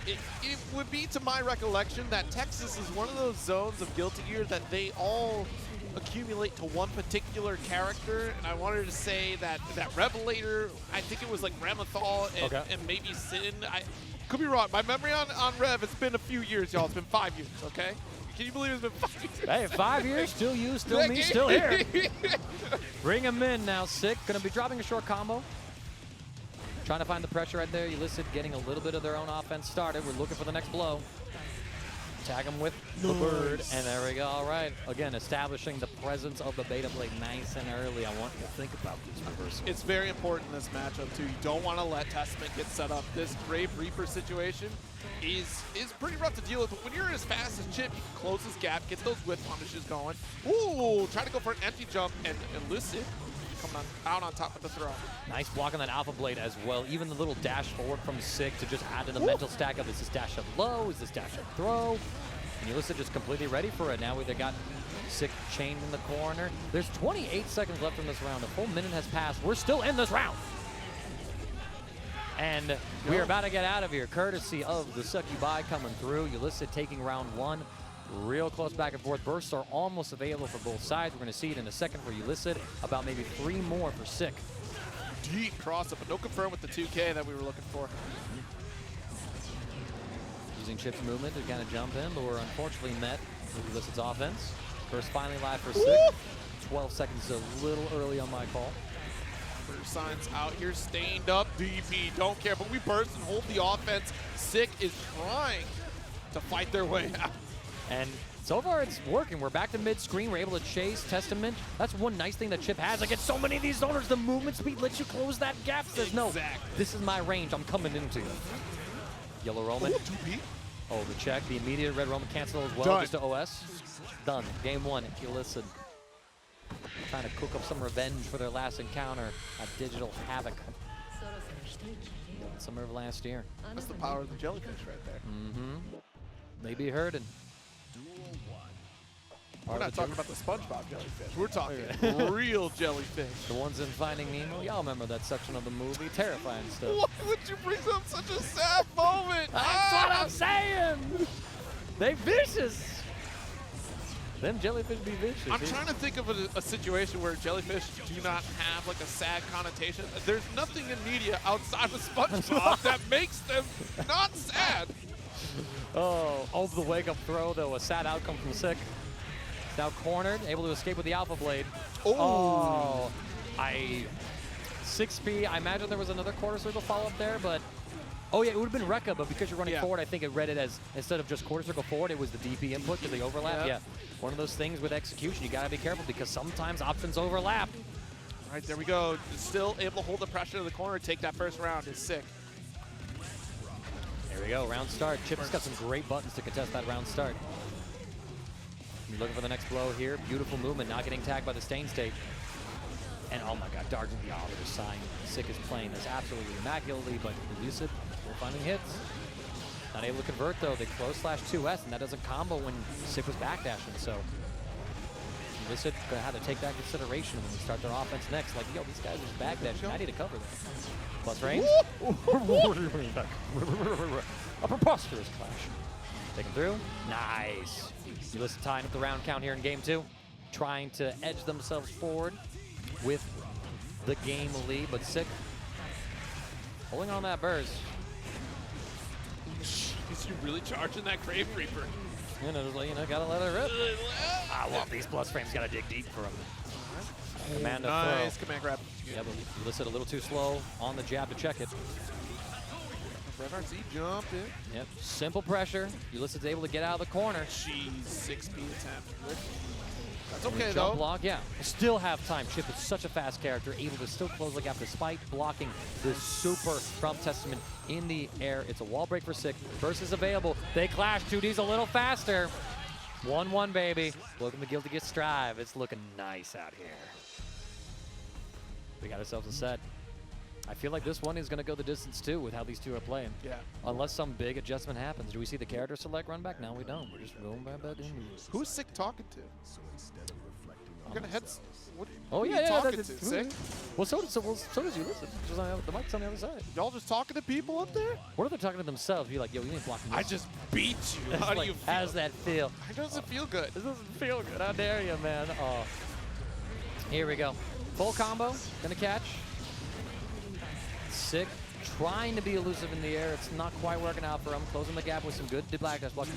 it would be, to my recollection, that Texas is one of those zones of Guilty Gear that they all accumulate to one particular character, and I wanted to say that Revelator, I think it was like Ramathal and maybe Sin. I could be wrong. My memory on Rev, it's been a few years, y'all. It's been 5 years, okay? Can you believe it's been 5 years? Hey, 5 years, still you, still me, still here. Bring him in now, Sick. Gonna be dropping a short combo. Trying to find the pressure right there. Elucid getting a little bit of their own offense started. We're looking for the next blow. Tag him with the bird, and there we go. All right, again, establishing the presence of the Beta Blade nice and early. I want you to think about this reversal. It's very important in this matchup, too. You don't want to let Testament get set up. This Brave Reaper situation is pretty rough to deal with, but when you're as fast as Chipp, you can close this gap, get those whip punishes going. Ooh, trying to go for an empty jump, and Elucid coming out on top of the throw. Nice block on that Alpha Blade as well. Even the little dash forward from Sick to just add to the mental stack of, is this dash up low, is this dash up throw? And Elucid just completely ready for it. Now they got Sick chained in the corner. There's 28 seconds left in this round. A full minute has passed. We're still in this round. And we are about to get out of here, courtesy of the Succubi coming through. Elucid taking round 1. Real close back and forth. Bursts are almost available for both sides. We're going to see it in a second for Elucid. About maybe 3 more for Sick. Deep cross-up, but no confirm with the 2K that we were looking for. Using Chipp's movement to kind of jump in, but we're unfortunately met with Elucid's offense. First finally live for Sick. 12 seconds a little early on my call. First signs out here, stained up. DP, don't care, but we burst and hold the offense. Sick is trying to fight their way out. And so far it's working. We're back to mid-screen. We're able to chase Testament. That's one nice thing that Chipp has. Against so many of these zoners, the movement speed lets you close that gap. Says, no, this is my range. I'm coming into you. Yellow Roman. Oh, the check. The immediate red Roman cancel as well. Done. Just to OS. Done. Game 1. Elucid trying to cook up some revenge for their last encounter at Digital Havoc. Summer of last year. That's the power of the jellyfish right there. Mm-hmm. Maybe hurting. We're not talking about the SpongeBob jellyfish. We're talking real jellyfish. The ones in Finding Nemo. Y'all remember that section of the movie? Terrifying stuff. Why would you bring up such a sad moment? That's what I'm saying. They vicious. Them jellyfish be vicious. I'm trying to think of a situation where jellyfish do not have like a sad connotation. There's nothing in media outside of SpongeBob that makes them not sad. Oh, the wake-up throw, though, a sad outcome from Sick. Now cornered, able to escape with the Alpha Blade. Oh, 6P. I imagine there was another quarter circle follow-up there, but oh yeah, it would have been Rekka, but because you're running forward, I think it read it as, instead of just quarter circle forward, it was the DP input because they overlap. Yeah, one of those things with execution. You gotta be careful because sometimes options overlap. All right, there we go. Still able to hold the pressure to the corner, take that first round is Sick. There we go, round start. Chipp's got some great buttons to contest that round start. You're looking for the next blow here. Beautiful movement, not getting tagged by the Stain State. And oh my god, dodging the Arbiter sign. Sick is playing this absolutely immaculately, but Elucid still finding hits. Not able to convert though. They close /2S, and that doesn't combo when Sick was backdashing, so Elucid gonna have to take that consideration when we start their offense next. Like, yo, these guys are backdashing. I need to cover them. Plus range. What do you mean? A preposterous clash. Take him through. Nice. Elucid tying up the round count here in game 2. Trying to edge themselves forward with the game lead, but Sick holding on that burst. Is you really charging that Grave Reaper? You know, gotta let it rip. I want these plus frames, gotta dig deep for him. Command to nice throw. command grab. Yeah, but Elucid a little too slow on the jab to check it. RC jumped in. Yep, simple pressure. Elucid's able to get out of the corner. Jeez, 6P attempt. That's okay Jump though. block, yeah. Still have time. Chipp is such a fast character, able to still close the gap despite blocking the super from Testament in the air. It's a wall break for Sick. Burst is available. They clash. 2D's a little faster. 1-1, baby. Welcome to Guilty Gear Strive. It's looking nice out here. We got ourselves a set. I feel like this one is going to go the distance too with how these two are playing. Yeah. Unless some big adjustment happens. Do we see the character select run back? No, we don't. We're just going back in. Who's Sick talking to? I'm gonna head. What, oh who yeah, are you talking that's to? Sick? Well, so does Elucid. Just on the mic's on the other side. Y'all just talking to people up there? What if they're talking to themselves? Be like, yo, you ain't blocking this. I just beat you. How do you feel? How does that feel? It doesn't feel good. This doesn't feel good. How dare you, man? Oh. Here we go. Full combo. Gonna catch. Sick. Trying to be elusive in the air. It's not quite working out for him. Closing the gap with some good black dash blocking.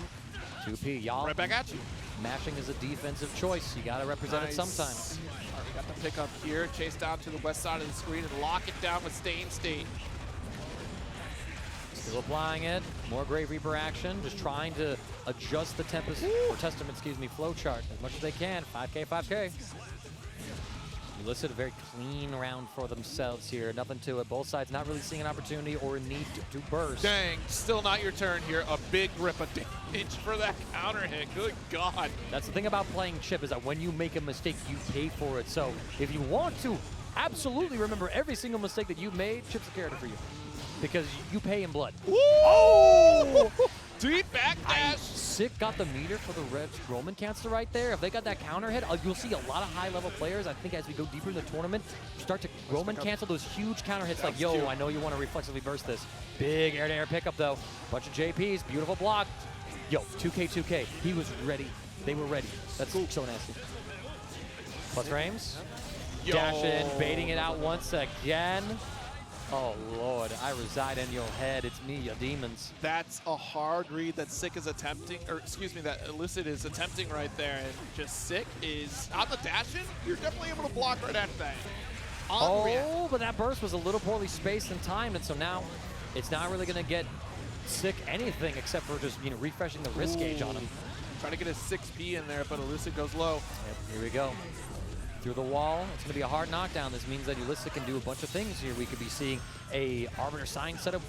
2P, y'all. Right back at you. Mashing is a defensive choice. You gotta represent it sometimes. All right, we got the pick up here. Chase down to the west side of the screen and lock it down with Stain State. Still applying it. More Grave Reaper action. Just trying to adjust the Tempest, or Testament, excuse me, flow chart as much as they can. 5K, 5K. Elucid a very clean round for themselves here. Nothing to it. Both sides not really seeing an opportunity or a need to burst. Dang, still not your turn here. A big rip of damage for that counter hit. Good God. That's the thing about playing Chipp is that when you make a mistake, you pay for it. So if you want to absolutely remember every single mistake that you made, Chipp's a character for you. Because you pay in blood. Woo! Oh! Deep backdash. Sick got the meter for the red Roman cancel right there. If they got that counter hit, you'll see a lot of high-level players. I think as we go deeper in the tournament, start to Roman cancel those huge counter hits like, yo, I know you want to reflexively burst this. Big air-to-air pickup, though. Bunch of JPs, beautiful block. Yo, 2K. He was ready. They were ready. That's cool. So nasty. Plus frames. Yo. Dash in, baiting it out once again. Oh, Lord, I reside in your head. It's me, your demons. That's a hard read that Sick is attempting, or excuse me, that Elucid is attempting right there. And just Sick is on the dash in. You're definitely able to block right at that. Oh, but that burst was a little poorly spaced and timed, and so now it's not really going to get Sick anything except for just, you know, refreshing the wrist gauge on him. Trying to get a 6P in there, but Elucid goes low. Yep, here we go. Through the wall. It's going to be a hard knockdown. This means that Elucid can do a bunch of things here. We could be seeing a Arbiter sign setup.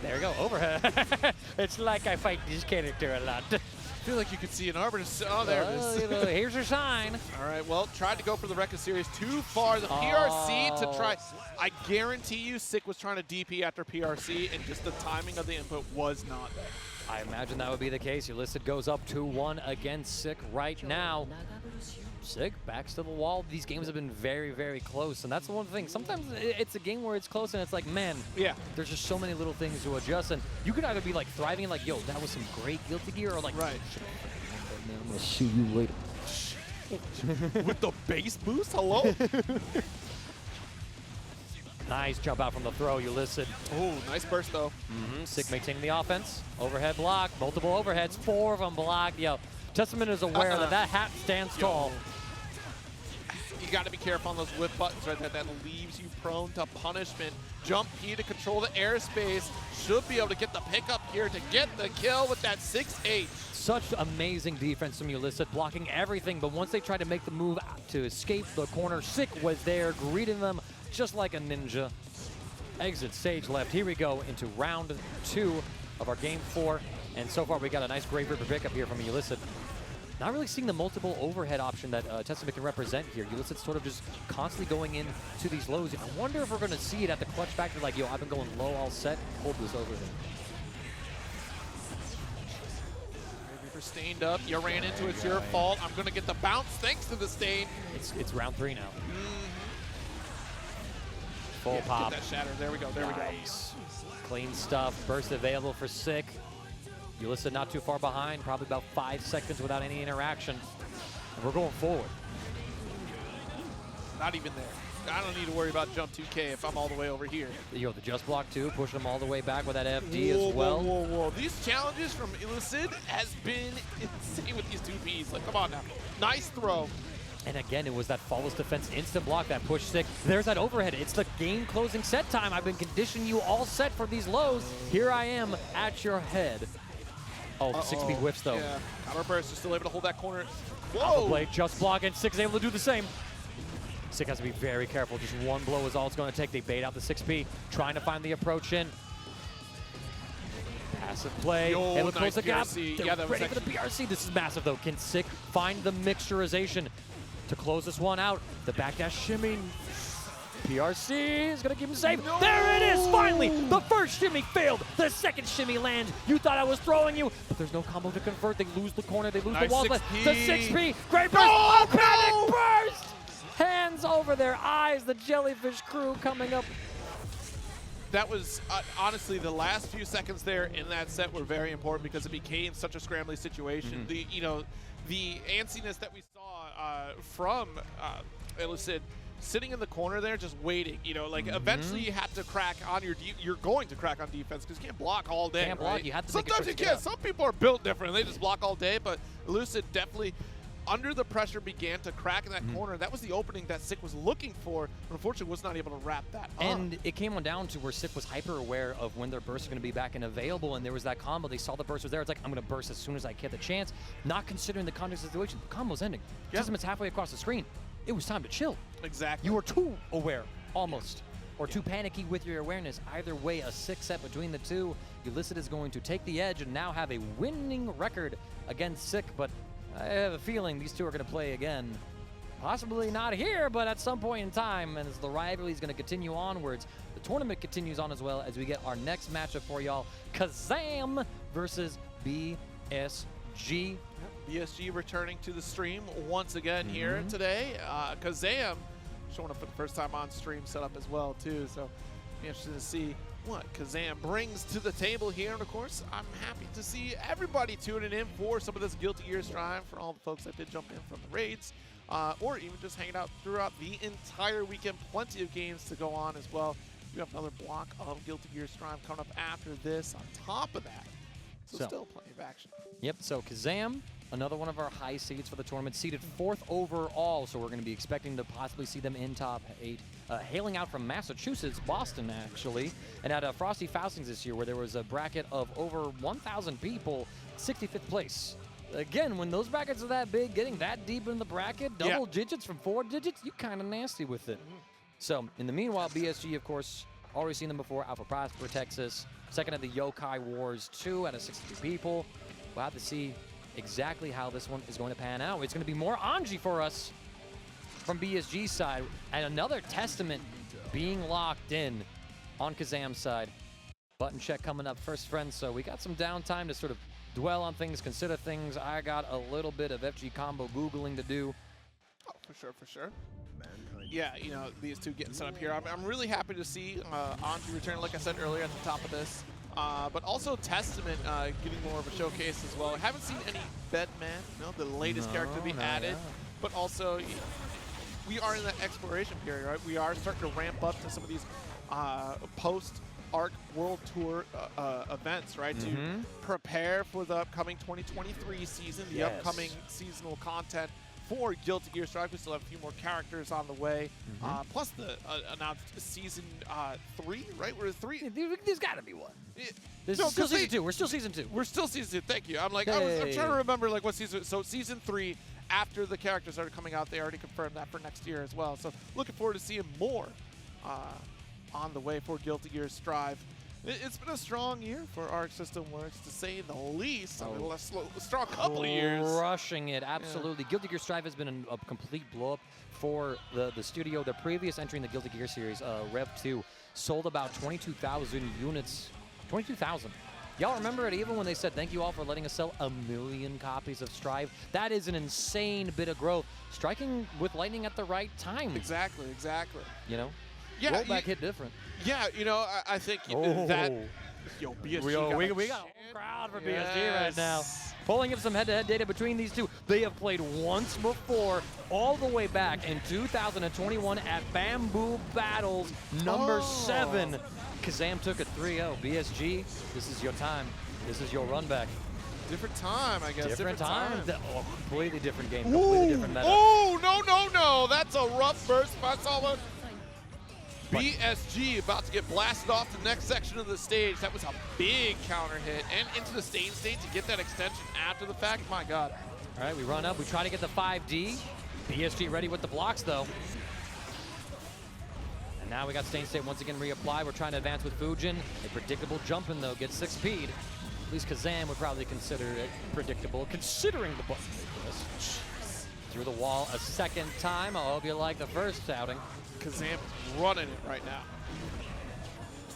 There we go, overhead. It's like I fight this character a lot. I feel like you could see an Arbiter. Oh, there it is. You know, here's your sign. All right, well, tried to go for the Record Series too far. The PRC to try. I guarantee you Sick was trying to DP after PRC, and just the timing of the input was not there. I imagine that would be the case. Elucid goes up 2-1 against Sick right now. Sick backs to the wall. These games have been very, very close, and that's the one thing. Sometimes it's a game where it's close, and it's like, man, yeah, there's just so many little things to adjust, and you could either be like thriving and like, yo, that was some great Guilty Gear, or like, right, man, I'm gonna shoot you later. With the base boost, hello. Nice jump out from the throw, Elucid. Oh, nice burst though. Sick maintaining the offense. Overhead block, multiple overheads, 4 of them blocked. Yo, Testament is aware that hat stands tall. You got to be careful on those whip buttons right there. That leaves you prone to punishment. Jump P to control the airspace. Should be able to get the pickup here to get the kill with that 6H. Such amazing defense from Elucid, blocking everything, but once they tried to make the move to escape the corner, Sick was there, greeting them just like a ninja. Exit stage left. Here we go into round 2. of our Game 4. And so far, we got a nice Grave Ripper pickup here from Elucid. Not really seeing the multiple overhead option that Testament can represent here. Elucid's sort of just constantly going into these lows. I wonder if we're going to see it at the clutch factor, like, yo, I've been going low all set, hold this overhead. Stained up, you ran into it, it's your fault. I'm going to get the bounce thanks to the stain. It's round 3 now. Full pop. Get that shatter. There we go. There we go. Clean stuff. Burst available for Sick. Elucid not too far behind, probably about 5 seconds without any interaction. And we're going forward. Not even there. I don't need to worry about jump 2K if I'm all the way over here. Yo, the just block too, pushing them all the way back with that FD as well. Whoa. These challenges from Elucid has been insane with these 2Ps. Like, come on now. Nice throw. And again, it was that flawless defense instant block that push Sick. There's that overhead. It's the game closing set time. I've been conditioning you all set for these lows. Here I am at your head. Oh, 6B whiffs though. Yeah, Counter Burst is still able to hold that corner. Whoa! Alpha play, just block, and Sick is able to do the same. Sick has to be very careful. Just one blow is all it's going to take. They bait out the 6P, trying to find the approach in. Passive play, able to close the gap. They're ready for the PRC. This is massive though. Can Sick find the mixturization to close this one out? The backdash shimmy. PRC is going to keep him safe. No! There it is, finally! The first shimmy failed. The second shimmy lands. You thought I was throwing you, but there's no combo to convert. They lose the corner. They lose the wall. The 6P. Great burst. Oh, panic burst! Hands over their eyes. The Jellyfish crew coming up. That was, honestly, the last few seconds there in that set were very important because it became such a scrambly situation. The antsiness that we saw from Elucid sitting in the corner there, just waiting. Eventually you have to crack on you're going to crack on defense because you can't block all day. Can't block. You have to. Sometimes you can. Some people are built different. They just block all day. But Elucid definitely, under the pressure, began to crack in that corner. That was the opening that Sick was looking for, but unfortunately was not able to wrap that up. And it came on down to where Sick was hyper aware of when their bursts are going to be back and available, and there was that combo. They saw the burst was there. It's like, I'm going to burst as soon as I get the chance, not considering the context of the situation. The combo's ending. Testament's halfway across the screen. It was time to chill. Exactly. You were too aware, almost, or too panicky with your awareness. Either way, a 6 set between the two. Elucid is going to take the edge and now have a winning record against Sick, but I have a feeling these two are going to play again. Possibly not here, but at some point in time, and as the rivalry is going to continue onwards, the tournament continues on as well as we get our next matchup for y'all. Kazam versus BSG. BSG returning to the stream once again here today. Kazam showing up for the first time on stream setup as well too, so be interested to see what Kazam brings to the table here. And of course, I'm happy to see everybody tuning in for some of this Guilty Gear Strive, for all the folks that did jump in from the raids, or even just hanging out throughout the entire weekend. Plenty of games to go on as well. We have another block of Guilty Gear Strive coming up after this on top of that. So still plenty of action. Yep, so Kazam, another one of our high seeds for the tournament, seeded 4th overall, so we're going to be expecting to possibly see them in top 8. Hailing out from Massachusetts, Boston actually, and at Frosty Faustings this year where there was a bracket of over 1,000 people, 65th place. Again, when those brackets are that big, getting that deep in the bracket, double digits from 4 digits, you kind of nasty with it. So in the meanwhile, BSG, of course, already seen them before, Alpha Prosper, Texas, second at the Yokai Wars 2 out of 62 people. We'll have to see exactly how this one is going to pan out. It's going to be more Anji for us from BSG's side, and another Testament being locked in on Kazam's side. Button check coming up first, friends, so we got some downtime to sort of dwell on things, consider things. I got a little bit of FG combo Googling to do. Oh, for sure. Yeah, these two getting set up here. I'm really happy to see Anji return, like I said earlier at the top of this. But also Testament getting more of a showcase as well. I haven't seen any Bedman, the latest character to be added. But also, we are in that exploration period, right? We are starting to ramp up to some of these post-ARC World Tour events, right? To prepare for the upcoming 2023 season, the upcoming seasonal content for Guilty Gear Strive. We still have a few more characters on the way, plus the announced season 3, right? We're 3. There's got to be one. Still season 2. We're still season 2. We're still season 2. Thank you. I'm like, I'm trying to remember like what season. So season 3, after the characters are coming out, they already confirmed that for next year as well. So looking forward to seeing more on the way for Guilty Gear Strive. It's been a strong year for Arc System Works, to say the least. I mean, a strong couple of years. Crushing it, absolutely. Yeah. Guilty Gear Strive has been a complete blow-up for the studio. Their previous entry in the Guilty Gear series, Rev 2, sold about 22,000 units. 22,000. Y'all remember it even when they said, thank you all for letting us sell 1 million copies of Strive? That is an insane bit of growth. Striking with lightning at the right time. Exactly, exactly. You know? Yeah, rollback hit different. Yeah, you know, I think that. Yo, BSG. We got a whole crowd for BSG right now. Pulling up some head-to-head data between these two. They have played once before, all the way back in 2021 at Bamboo Battles number 7. Kazam took a 3-0. BSG, this is your time. This is your run back. Different time, I guess. Different time. Completely different game. Completely different meta. Oh, no. That's a rough burst by Solo. BSG about to get blasted off the next section of the stage. That was a big counter hit. And into the stage state to get that extension after the fact. My God. All right, we run up. We try to get the 5D. BSG ready with the blocks, though. And now we got Stain State once again reapplied. We're trying to advance with Fujin. A predictable jumping, though, gets 6 speed. At least Kazam would probably consider it predictable, considering the button. Through the wall a second time. I hope you like the first outing. Kazam is running it right now.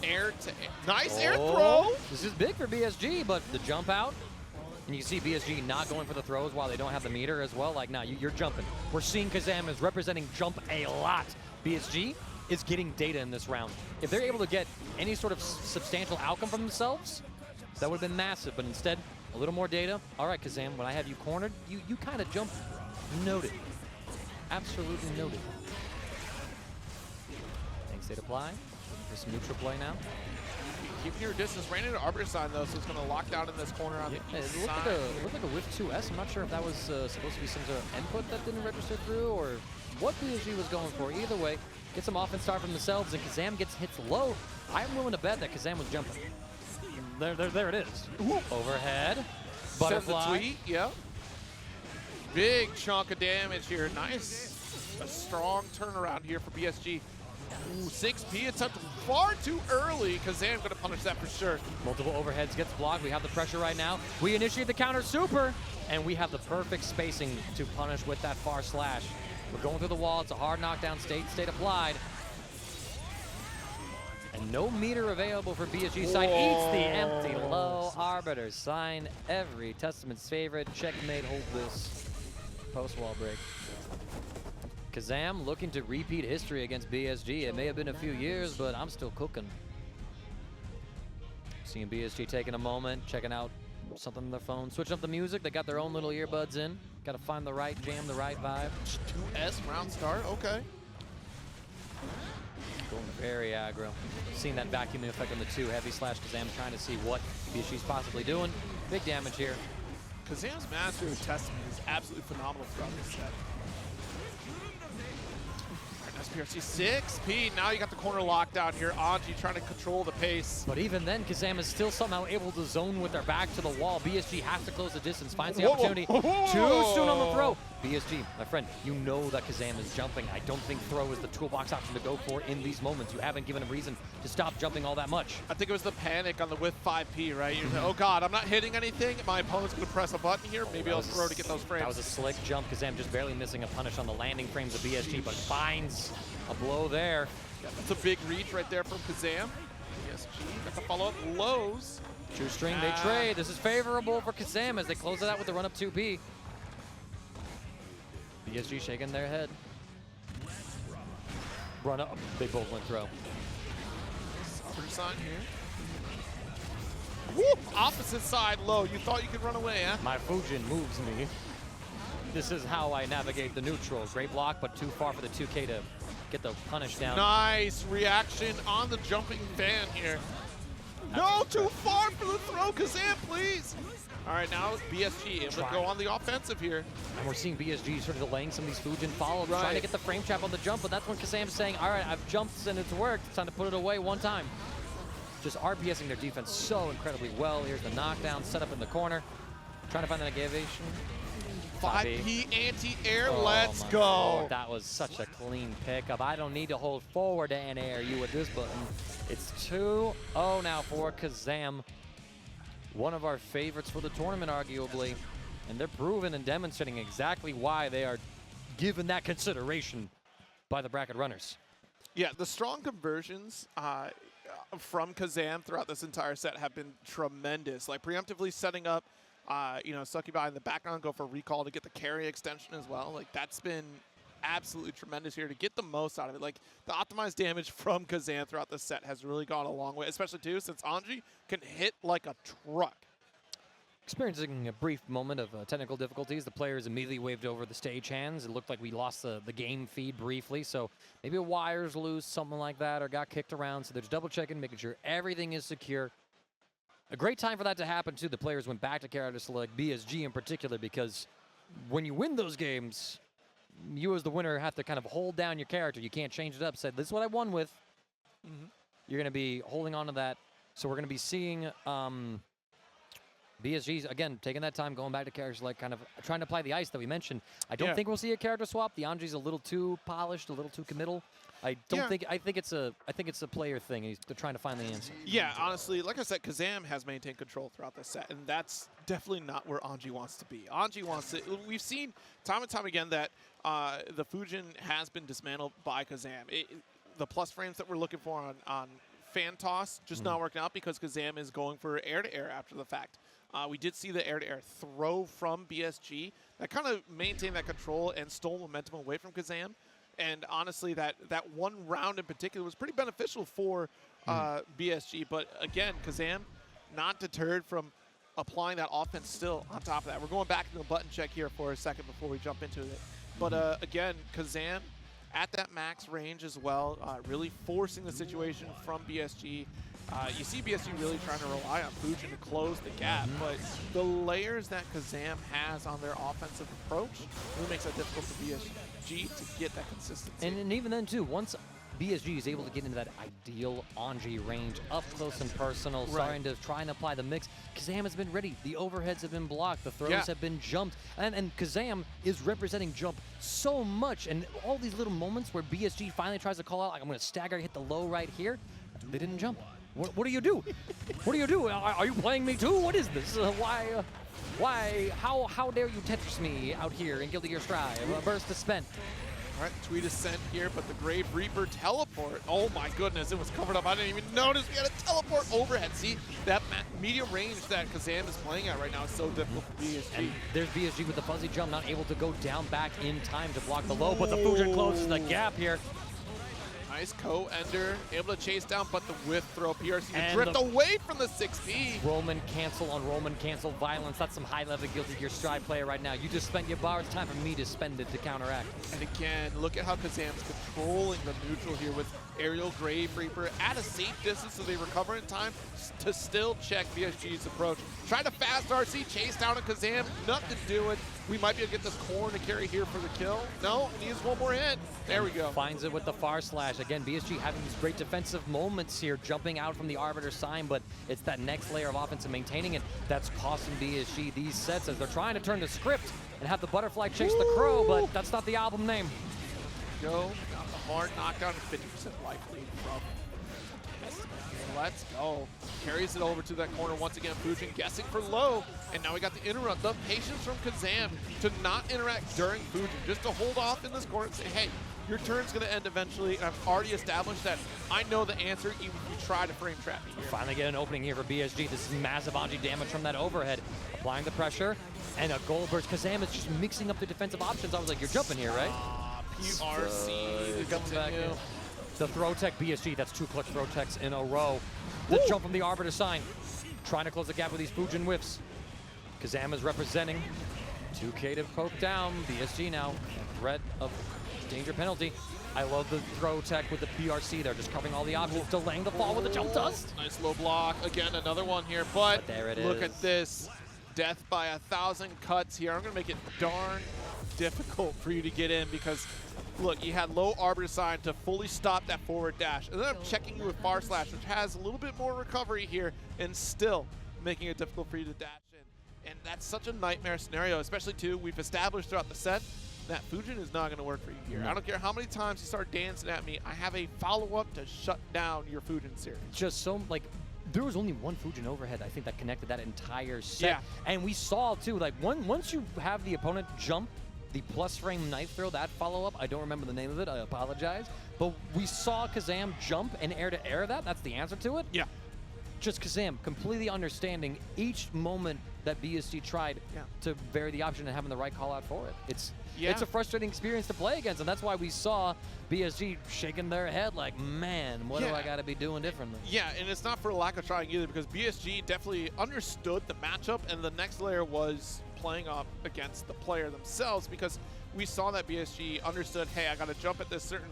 Air to air. Nice air throw. This is big for BSG, but the jump out. And you see BSG not going for the throws while they don't have the meter as well. Like, now you're jumping. We're seeing Kazam is representing jump a lot. BSG is getting data in this round. If they're able to get any sort of substantial outcome from themselves, that would have been massive. But instead, a little more data. All right, Kazam, when I have you cornered, you kind of jump. Noted. Absolutely noted. Thanks, State apply. For some neutral play now. Keeping your distance, ran into Arbiter sign though, so it's going to lock down in this corner on the it looked like a Whiff 2S. I'm not sure if that was supposed to be some sort of input that didn't register through or what BSG was going for. Either way, get some offense start from themselves, and Kazam gets hits low. I'm willing to bet that Kazam was jumping. There it is. Ooh. Overhead. Butterfly. Sends a tweet, yep. Big chunk of damage here. Nice. A strong turnaround here for BSG. Ooh, 6P attempt far too early. Kazam going to punish that for sure. Multiple overheads gets blocked. We have the pressure right now. We initiate the counter super, and we have the perfect spacing to punish with that far slash. We're going through the wall. It's a hard knockdown. State applied. And no meter available for BSG side. Eats the empty low. Arbiter sign every Testament's favorite. Checkmate, hold this. Post-wall break. Kazam looking to repeat history against BSG. It may have been a few years, but I'm still cooking. Seeing BSG taking a moment, checking out something on their phone, switching up the music. They got their own little earbuds in. Got to find the right jam, the right vibe. 2S round start, okay. Going very aggro. Seeing that vacuuming effect on the 2 heavy slash. Kazam trying to see what BSG's possibly doing. Big damage here. Kazam's mastery of Testament is absolutely phenomenal throughout this set. PRC 6P. Now you got the corner locked down here. Anji trying to control the pace. But even then, Kazam is still somehow able to zone with their back to the wall. BSG has to close the distance, finds the opportunity. Too soon on the throw. BSG, my friend, you know that Kazam is jumping. I don't think throw is the toolbox option to go for in these moments. You haven't given him reason to stop jumping all that much. I think it was the panic on the whiff 5P, right? You're like, oh God, I'm not hitting anything. My opponent's going to press a button here. Maybe I'll throw to get those frames. That was a slick jump. Kazam just barely missing a punish on the landing frames of BSG, but finds a blow there. Yeah, that's a big reach right there from Kazam. BSG got the follow-up lows. True string, they trade. This is favorable for Kazam as they close it out with the run-up 2P. BSG shaking their head. Run up. They both went throw. Sign here. Woo! Opposite side low. You thought you could run away, huh? My Fujin moves me. This is how I navigate the neutral. Great block, but too far for the 2K to get the punish down. Nice reaction on the jumping fan here. No, too far for the throw. Kazam, please. All right, now BSG able to go on the offensive here. And we're seeing BSG sort of delaying some of these Fujin follow, trying to get the frame trap on the jump, but that's when Kazam's saying, all right, I've jumped and it's worked. It's time to put it away one time. Just RPSing their defense so incredibly well. Here's the knockdown, set up in the corner. Trying to find that negation. 5P anti-air, let's go. Lord, that was such a clean pickup. I don't need to hold forward and air you with this button. It's 2-0 now for Kazam. One of our favorites for the tournament, arguably. And they're proving and demonstrating exactly why they are given that consideration by the bracket runners. Yeah, the strong conversions from Kazam throughout this entire set have been tremendous. Like preemptively setting up, Succubi in the background, go for recall to get the carry extension as well. Like that's been absolutely tremendous here to get the most out of it. Like the optimized damage from Kazam throughout the set has really gone a long way, especially too since Anji can hit like a truck. Experiencing a brief moment of technical difficulties, the players immediately waved over the stagehands. It looked like we lost the game feed briefly, so maybe a wire's loose, something like that, or got kicked around. So there's double checking, making sure everything is secure. A great time for that to happen too. The players went back to character select, BSG in particular, because when you win those games, you as the winner have to kind of hold down your character. You can't change it up. Say, this is what I won with. You're going to be holding on to that. So we're going to be seeing BSG's, again, taking that time, going back to character select, kind of trying to apply the ice that we mentioned. I don't think we'll see a character swap. The Anji's a little too polished, a little too committal. I think it's a player thing. They're trying to find the answer. Yeah, honestly, like I said, Kazam has maintained control throughout the set, and that's definitely not where Anji wants to be. Anji wants to. We've seen time and time again that the Fujin has been dismantled by Kazam. The plus frames that we're looking for on fan toss just not working out because Kazam is going for air-to-air after the fact. We did see the air-to-air throw from BSG that kind of maintained that control and stole momentum away from Kazam. And honestly, that one round in particular was pretty beneficial for BSG. But again, Kazam not deterred from applying that offense still on top of that. We're going back to the button check here for a second before we jump into it. But again, Kazam at that max range as well, really forcing the situation from BSG. You see BSG really trying to rely on Fujin to close the gap, but the layers that Kazam has on their offensive approach really makes it difficult for BSG to get that consistency. And even then, too, once BSG is able to get into that ideal Anji range, up close and personal, starting to try and apply the mix, Kazam has been ready. The overheads have been blocked. The throws have been jumped. And Kazam is representing jump so much. And all these little moments where BSG finally tries to call out, like, I'm going to stagger, hit the low right here, they didn't jump. What do you do? What do you do? Are you playing me too? What is this? Why? How dare you Tetris me out here in Guilty Gear Strive? A burst to spend. All right, tweet is sent here, but the Grave Reaper teleport. Oh my goodness, it was covered up. I didn't even notice we had a teleport overhead. See, that medium range that Kazam is playing at right now is so difficult for BSG. And there's BSG with the fuzzy jump, not able to go down back in time to block the low, but the Fujin closes the gap here. Nice co-ender, able to chase down, but the whiff throw PRC to drift away from the 6P. Roman cancel on Roman cancel violence. That's some high-level Guilty Gear Strive player right now. You just spent your bar. It's time for me to spend it to counteract. And again, look at how Kazam's controlling the neutral here with aerial Grave Reaper at a safe distance so they recover in time to still check BSG's approach. Try to fast RC, chase down a Kazam, nothing doing. We might be able to get this corn to carry here for the kill. No, needs one more hit. There we go. Finds it with the far slash. Again, BSG having these great defensive moments here, jumping out from the Arbiter sign, but it's that next layer of offense and maintaining it that's costing BSG these sets as they're trying to turn the script and have the butterfly chase the crow, but that's not the album name. Go. Got the hard knockdown and 50% life lead from. Let's go. Carries it over to that corner once again. Fujin guessing for low. And now we got the interrupt. The patience from Kazam to not interact during Fujin. Just to hold off in this corner and say, hey, your turn's going to end eventually. And I've already established that I know the answer even if you try to frame trap me here. Finally get an opening here for BSG. This is massive Anji damage from that overhead. Applying the pressure. And a gold burst. Kazam is just mixing up the defensive options. I was like, you're jumping here, right? PRC comes back in. The throw tech BSG, that's 2 clutch throw techs in a row. The jump from the Arbiter sign. Trying to close the gap with these Fujin whiffs. Kazam is representing. 2K to poke down. BSG now. A threat of danger penalty. I love the throw tech with the PRC there, just covering all the options, delaying the fall with the jump dust. Nice low block. Again, another one here, but there it is. Look at this. Death by 1,000 cuts here. I'm going to make it darn difficult for you to get in because look, you had low Arbiter sign to fully stop that forward dash. And then I'm checking you with far slash, which has a little bit more recovery here and still making it difficult for you to dash in. And that's such a nightmare scenario, especially too, we've established throughout the set that Fujin is not going to work for you here. I don't care how many times you start dancing at me, I have a follow-up to shut down your Fujin series. Just so, like, there was only one Fujin overhead, I think, that connected that entire set. Yeah. And we saw, too, like, once you have the opponent jump the plus frame knife throw, that follow-up, I don't remember the name of it, I apologize. But we saw Kazam jump and air-to-air that. That's the answer to it. Yeah. Just Kazam completely understanding each moment that BSG tried to vary the option and having the right call out for it. It's a frustrating experience to play against, and that's why we saw BSG shaking their head like, man, what do I got to be doing differently? Yeah, and it's not for lack of trying either, because BSG definitely understood the matchup, and the next layer was playing up against the player themselves, because we saw that BSG understood, hey, I got to jump at this certain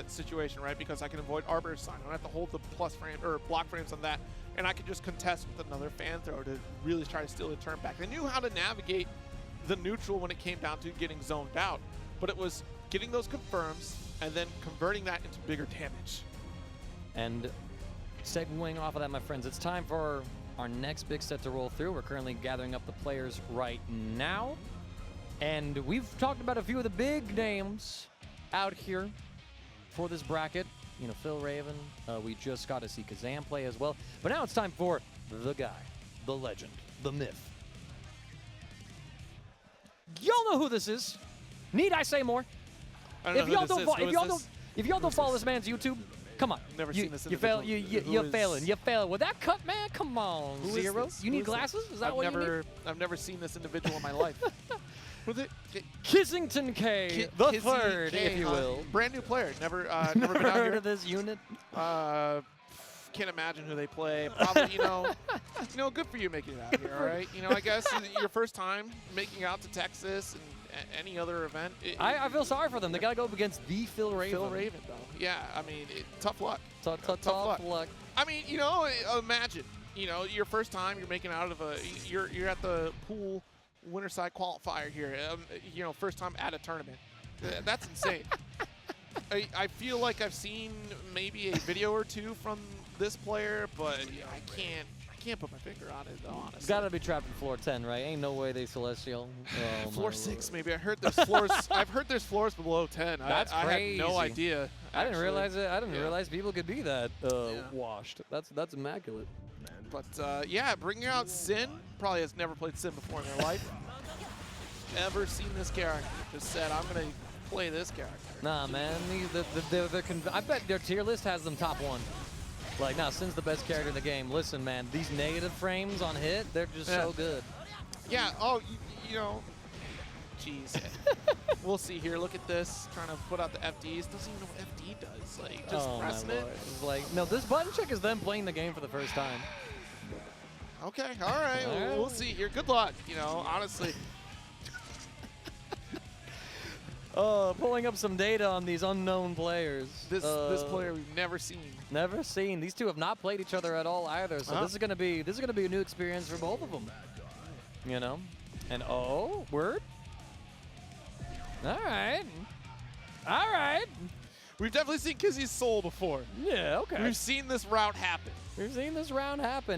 situation, right, because I can avoid Arbiter Sign. I don't have to hold the plus frame or block frames on that, and I can just contest with another fan throw to really try to steal a turn back. They knew how to navigate the neutral when it came down to getting zoned out, but it was getting those confirms and then converting that into bigger damage. And segueing off of that, my friends, it's time for our next big set to roll through. We're currently gathering up the players right now. And we've talked about a few of the big names out here for this bracket. You know, PhilRaven, we just got to see Kazam play as well. But now it's time for the guy, the legend, the myth. Y'all know who this is. Need I say more? If y'all don't follow this man's YouTube, come on. Never seen this. You're failing. You're failing. With that cut, man, come on, Zero. You need glasses? Is that what you need? I've never seen this individual in my life. Kissington K, the third, if you will. Brand new player. Never been out here. Heard of this unit? Can't imagine who they play. Probably, good for you making it out here, all right? I guess your first time making it out to Texas and any other event. I feel sorry for them. They got to go up against the PhilRaven. PhilRaven, though. Yeah, I mean, tough luck. Tough luck. I mean, imagine, your first time you're making out of you're at the pool Winterside qualifier here. First time at a tournament. That's insane. I feel like I've seen maybe a video or two from this player, but I can't put my finger on it, though, honestly. Gotta be trapped in floor 10, right? Ain't no way they Celestial. Oh, floor 6, maybe. I heard there's floors. I've heard there's floors below 10. That's crazy. I had no idea. I didn't realize it. I didn't realize people could be that washed. That's immaculate. But bringing out Sin. Probably has never played Sin before in their life. Ever seen this character? Just said, I'm gonna play this character. Nah, man. I bet their tier list has them top 1. Like, nah, Sin's the best character in the game. Listen, man, these negative frames on hit, they're just so good. Yeah, jeez. We'll see here. Look at this. Trying to put out the FDs. Doesn't even know what FD does. Like, just pressing it. It's like, no, this button check is them playing the game for the first time. Okay, all right. We'll see here. Good luck, honestly. Pulling up some data on these unknown players. This player we've never seen. Never seen. These two have not played each other at all either. So this is gonna be a new experience for both of them. And word. All right. We've definitely seen Kizzie's soul before. Yeah. Okay. We've seen this route happen.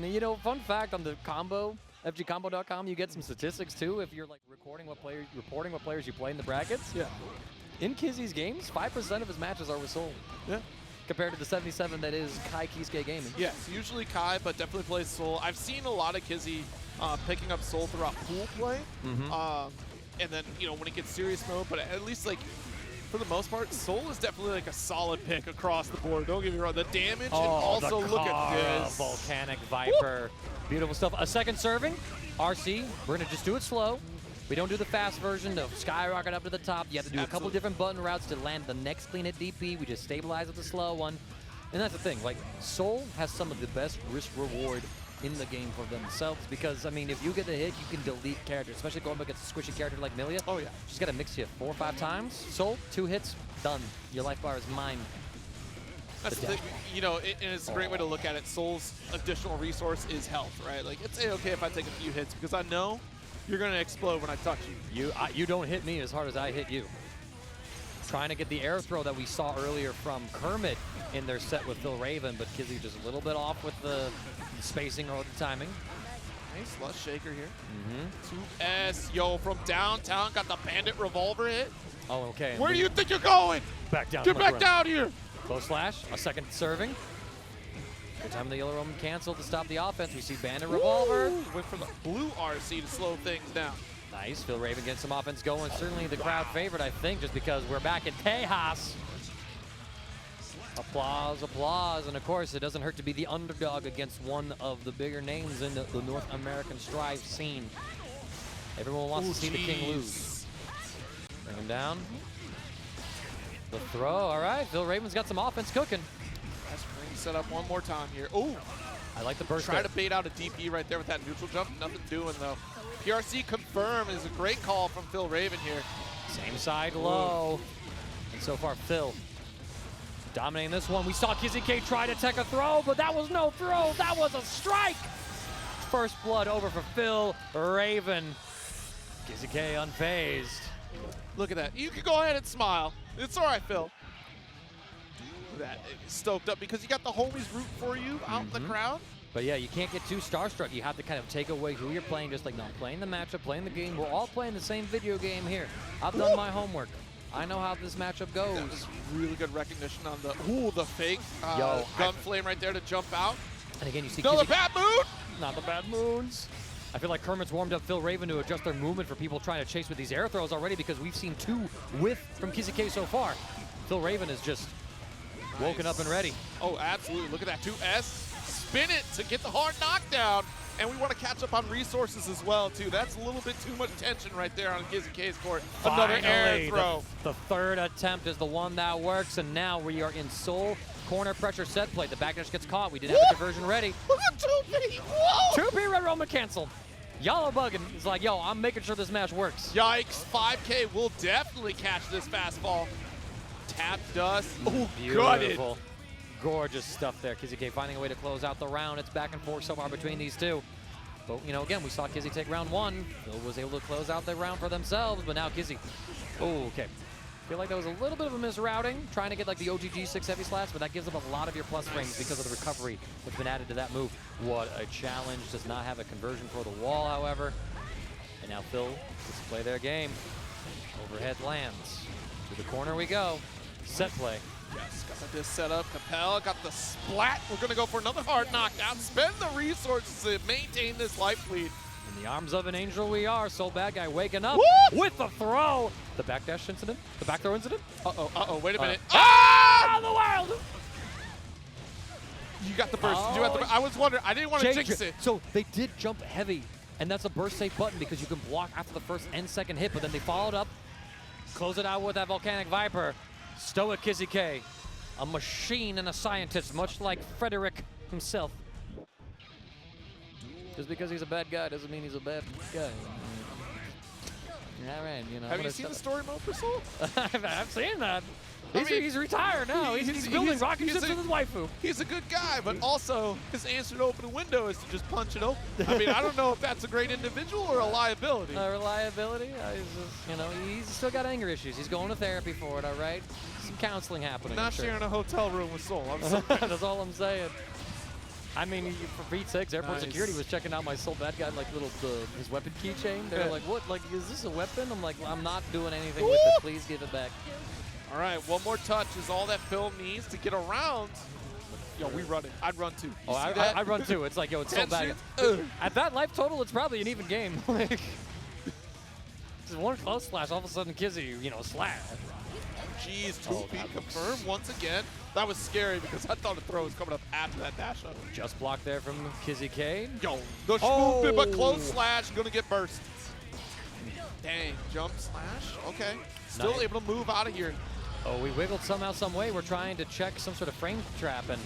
And fun fact on the combo. FGCombo.com, you get some statistics too if you're like reporting what players you play in the brackets. Yeah. In Kizzie's games, 5% of his matches are with Soul. Yeah. Compared to the 77 that is Kai Kisuke Gaming. Yes, usually Kai, but definitely plays Soul. I've seen a lot of Kizzie picking up Soul throughout pool play. And then, when it gets serious mode, but at least like for the most part, Soul is definitely like a solid pick across the board. Don't get me wrong. The damage and also look at this. Volcanic Viper. Woo! Beautiful stuff. A second serving. RC. We're going to just do it slow. We don't do the fast version of skyrocket up to the top. You have to do a couple different button routes to land the next clean hit DP. We just stabilize with the slow one. And that's the thing. Like, Soul has some of the best risk reward in the game for themselves because, I mean, if you get a hit, you can delete characters, especially going up against a squishy character like Millia. Oh, yeah. She's got to mix you 4 or 5 times. Soul, 2 hits, done. Your life bar is mine. That's the thing, and it's a great way to look at it. Soul's additional resource is health, right? Like, it's okay if I take a few hits because I know you're going to explode when I touch you. You don't hit me as hard as I hit you. Trying to get the air throw that we saw earlier from Kermit in their set with PhilRaven, but Kizzie just a little bit off with the spacing or the timing. Nice Slush Shaker here. 2S, yo, from downtown, got the Bandit Revolver hit. Oh, okay. Where do you think you're going? Back down. Get back down here. Close slash, a second serving. Good time of the Yellow Roman cancel to stop the offense. We see Bandit Revolver. Went for the blue RC to slow things down. Nice. PhilRaven getting some offense going. Certainly the crowd favorite, I think, just because we're back in Tejas. Applause, applause. And of course, it doesn't hurt to be the underdog against one of the bigger names in the North American Strive scene. Everyone wants to see the king lose. Bring him down. The throw. All right. PhilRaven's got some offense cooking. Set up one more time here. Oh, I like the burst. Try to bait out a DP right there with that neutral jump. Nothing doing though. PRC confirm is a great call from PhilRaven here. Same side low. And so far, Phil dominating this one. We saw Kizzie try to take a throw, but that was no throw. That was a strike. First blood over for PhilRaven. Kizzie unfazed. Look at that. You can go ahead and smile. It's all right, Phil. That stoked up because you got the homies root for you out in the crowd. But yeah, you can't get too starstruck. You have to kind of take away who you're playing, just like, no, playing the matchup, playing the game. We're all playing the same video game here. I've done my homework. I know how this matchup goes. That was really good recognition on the fake gun flame right there to jump out. And again, you see the bad moon. Not the bad moons. I feel like Kermit's warmed up PhilRaven to adjust their movement for people trying to chase with these air throws already, because we've seen 2 whiff from Kizzie so far. PhilRaven is just woken up and ready. Oh, absolutely. Look at that 2S. Spin it to get the hard knockdown. And we want to catch up on resources as well, too. That's a little bit too much tension right there on Kizzie's court. Another air throw. The third attempt is the one that works, and now we are in sole corner pressure set play. The backdash gets caught. We didn't have a conversion ready. Look at 2P. Whoa! 2P Red Roman cancel. Yellow bugging is like, yo, I'm making sure this match works. Yikes. 5K will definitely catch this fastball. Tap dust. Oh, beautiful. Gorgeous stuff there. Kizzie finding a way to close out the round. It's back and forth so far between these two. But, you know, again, we saw Kizzie take round 1. Phil was able to close out the round for themselves, but now Kizzie. Oh, okay. Feel like that was a little bit of a misrouting, trying to get like the OGG 6 heavy slash, but that gives up a lot of your plus frames because of the recovery that's been added to that move. What a challenge. Does not have a conversion for the wall, however. And now Phil gets to play their game. Overhead lands. To the corner we go. Set play. Yes, got this set up. Capel got the splat. We're going to go for another hard knockdown. Spend the resources to maintain this life lead. In the arms of an angel we are. Soul Bad Guy waking up with the throw. The backdash incident. The back throw incident. Wait a minute. Around the world! You got the burst. You got the I was wondering. I didn't want to jinx it. So they did jump heavy, and that's a burst safe button because you can block after the first and second hit, but then they followed up, close it out with that Volcanic Viper. Stoic Kizzie, a machine and a scientist, much like Frederick himself. Just because he's a bad guy doesn't mean he's a bad guy. All right, you know. Have you seen the story mode for Soul? I've seen that. He's retired now. He's building rocket ships with his waifu. He's a good guy, but also his answer to open a window is to just punch it open. I mean, I don't know if that's a great individual or a liability. Reliability? You know, he's still got anger issues. He's going to therapy for it, all right? Some counseling happening. Not sharing a hotel room with Soul. I'm sorry. That's all I'm saying. I mean, for Pete's sakes, airport security was checking out my Soul Bad Guy, like his weapon keychain. They were like, "What? Like, is this a weapon?" I'm like, "I'm not doing anything with it. Please give it back." All right, one more touch is all that Phil needs to get around. Yo, we run it. I'd run too. I run too. It's like, yo, it's so bad. At that life total, it's probably an even game. Like, just one close slash, all of a sudden Kizzie, you know, slash. Jeez, 2P confirmed once again. That was scary because I thought the throw was coming up after that dash up. Just blocked there from Kizzie. Yo, the smooth but close slash, gonna get burst. Dang, jump slash. Okay, still able to move out of here. Oh, we wiggled somehow, some way. We're trying to check some sort of frame trap, and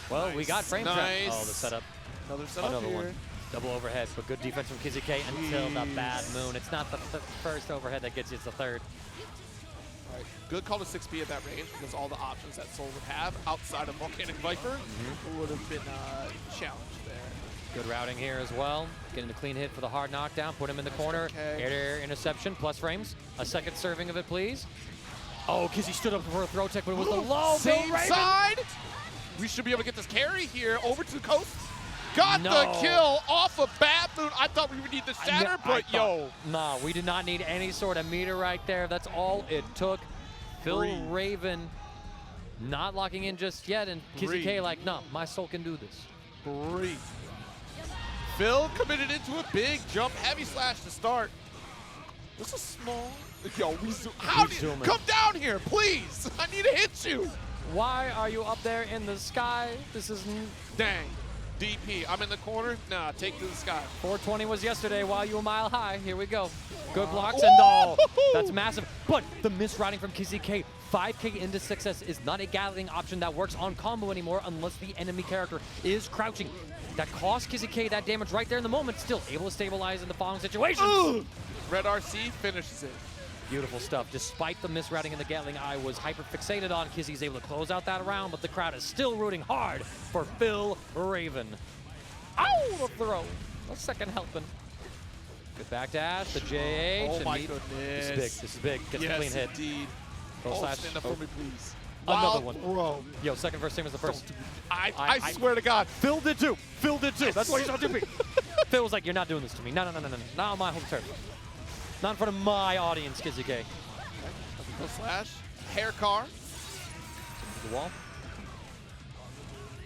well, we got frame trap. Oh, the setup. Another setup here. One. Double overhead, but good defense from Kizzie until the bad moon. It's not the first overhead that gets you, it's the third. All right. Good call to 6P at that range because all the options that Soul would have outside of Volcanic Viper would have been challenged there. Good routing here as well. Getting a clean hit for the hard knockdown. Put him in the corner. Air interception, plus frames. A second serving of it, please. Oh, Kizzie stood up for a throw tech, but it was the low. Same side. We should be able to get this carry here over to the coast. got the kill off of Baboon. I thought we would need the shatter, but No, we did not need any sort of meter right there. That's all it took. PhilRaven not locking in just yet, and Kizzie K like, no, my soul can do this. Breathe. Phil committed into a big jump, heavy slash to start. This is small. Yo, how do you come down here, please? I need to hit you. Why are you up there in the sky? This is dang. DP, I'm in the corner. Nah, take to the sky. 420 was yesterday while you were mile high. Here we go. Good blocks and that's massive. But the misrouting from Kizzie K. 5K into success is not a Gatling option that works on combo anymore unless the enemy character is crouching. That cost Kizzie K that damage right there in the moment. Still able to stabilize in the following situations. Red RC finishes it. Beautiful stuff. Despite the misrouting in the Gatling Eye was hyper fixated on, Kizzie's able to close out that round, but the crowd is still rooting hard for PhilRaven. Ow, the throw. A second helping. Good back dash, the JH. Oh my goodness. This is big. This is big. Gets a clean hit. Indeed. Stand up for me, please. Another one. Throw. Yo, second verse, same as the first. I swear to God. Phil did too. Phil did too. That's why you saw Zippy. Phil was like, you're not doing this to me. No. Not on my home turf. Not in front of my audience, Kizzie K. No slash. Hair car. The wall.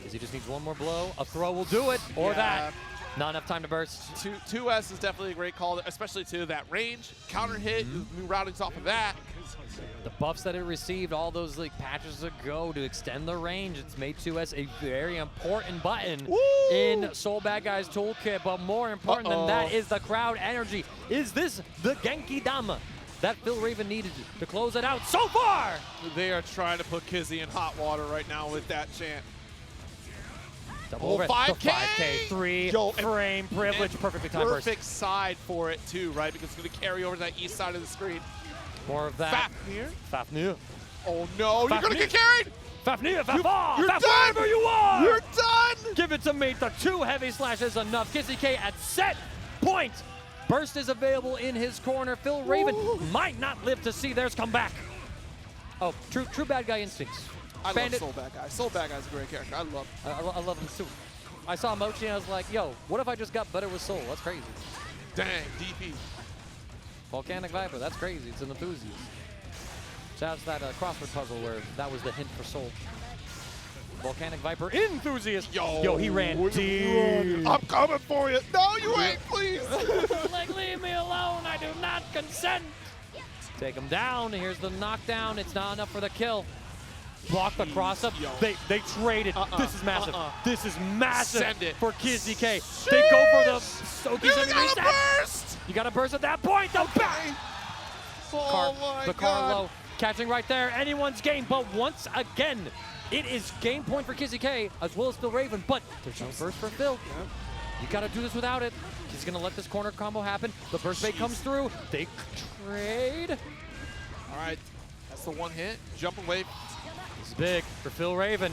Kizzie just needs one more blow. A throw will do it. Or that. Not enough time to burst. 2S is definitely a great call, especially to that range. Counter hit, new routings off of that. The buffs that it received all those like patches ago to extend the range, it's made 2S a very important button in Soul Bad Guy's toolkit. But more important than that is the crowd energy. Is this the Genki Dama that PhilRaven needed to close it out so far? They are trying to put Kizzie in hot water right now with that chant. Double 5K, 3 frame privilege, perfectly timed burst. Perfect side for it too, right? Because it's going to carry over to that east side of the screen. More of that. Fafnir. Oh no, you're going to get carried! Fafnir, you're done! Wherever you are! You're done! Give it to me. The 2 heavy slashes enough. Kizzie K at set point. Burst is available in his corner. PhilRaven might not live to see theirs come back. Oh, true bad guy instincts. I love Soul Bad Guy. Soul Bad Guy's a great character. I love him too. I saw Mochi and I was like, yo, what if I just got better with Soul? That's crazy. Dang, DP. Volcanic Viper, that's crazy. It's an enthusiast. Shout out to that crossword puzzle where that was the hint for Soul. Volcanic Viper enthusiast. Yo, he ran deep. I'm coming for you. No, you ain't, please. Like, leave me alone. I do not consent. Take him down. Here's the knockdown. It's not enough for the kill. Block the cross-up. They traded. This is massive. This is massive for Kizzie K. They go for the Soaky reset. Burst! You got to burst at that point. The back. The car low. Catching right there. Anyone's game. But once again, it is game point for Kizzie K as well as PhilRaven. But there's no burst for Phil. You got to do this without it. He's going to let this corner combo happen. The burst bait comes through. They trade. All right. That's the one hit. Jump away. It's big for PhilRaven.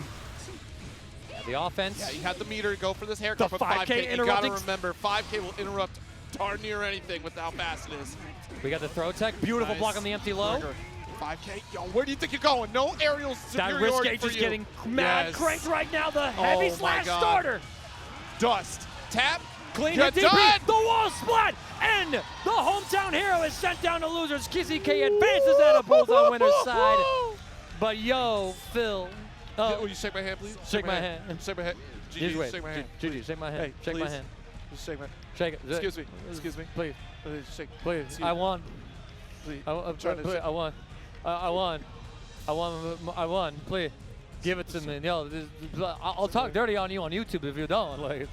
The offense. Yeah, you had the meter go for this haircut. The 5K you gotta remember, 5K will interrupt darn near anything with how fast it is. We got the throw tech. Beautiful block on the empty low. 5K. Yo, where do you think you're going? No aerial superiority. That wrist gauge is getting mad cranked right now. The heavy slash starter. Dust. Tap. Clean hit DP. The wall splat. And the hometown hero is sent down to losers. Kizzie K advances at a bull's-on winner's side. But yo, Phil. Will you shake my hand, please? Shake my hand. Shake my hand. GG, shake my hand. GG, shake my hand. Hey, shake my hand. Just shake my hand. Shake it. Excuse me. Excuse me. Please. Shake. Please. I won. Please. I'm trying to. I won. I won. Please. Give it to me. Yo, I'll talk dirty on you on YouTube if you don't. Like.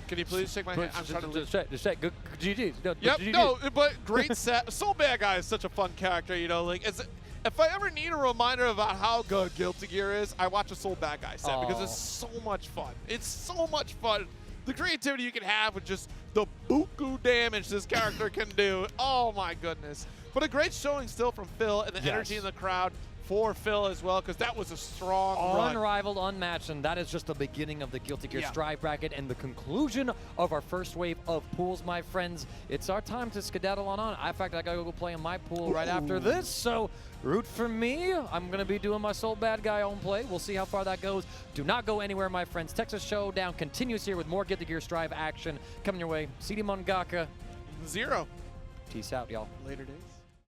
Can you please shake my hand? I'm trying to just shake. Good GG. Yep. No, but great set. Soul Bad Guy is such a fun character. You know, like if I ever need a reminder about how good Guilty Gear is, I watch a Soul Bad Guy set because it's so much fun. It's so much fun. The creativity you can have with just the buku damage this character can do. Oh my goodness. But a great showing still from Phil, and the energy in the crowd for Phil as well, because that was a strong run. Unrivaled, unmatched, and that is just the beginning of the Guilty Gear Strive bracket and the conclusion of our first wave of pools, my friends. It's our time to skedaddle on. In fact, I gotta go play in my pool right after this, so root for me. I'm gonna be doing my Soul Bad Guy own play. We'll see how far that goes. Do not go anywhere, my friends. Texas Showdown continues here with more Guilty Gear Strive action coming your way. CD Mangaka. Zero. Peace out, y'all. Later days.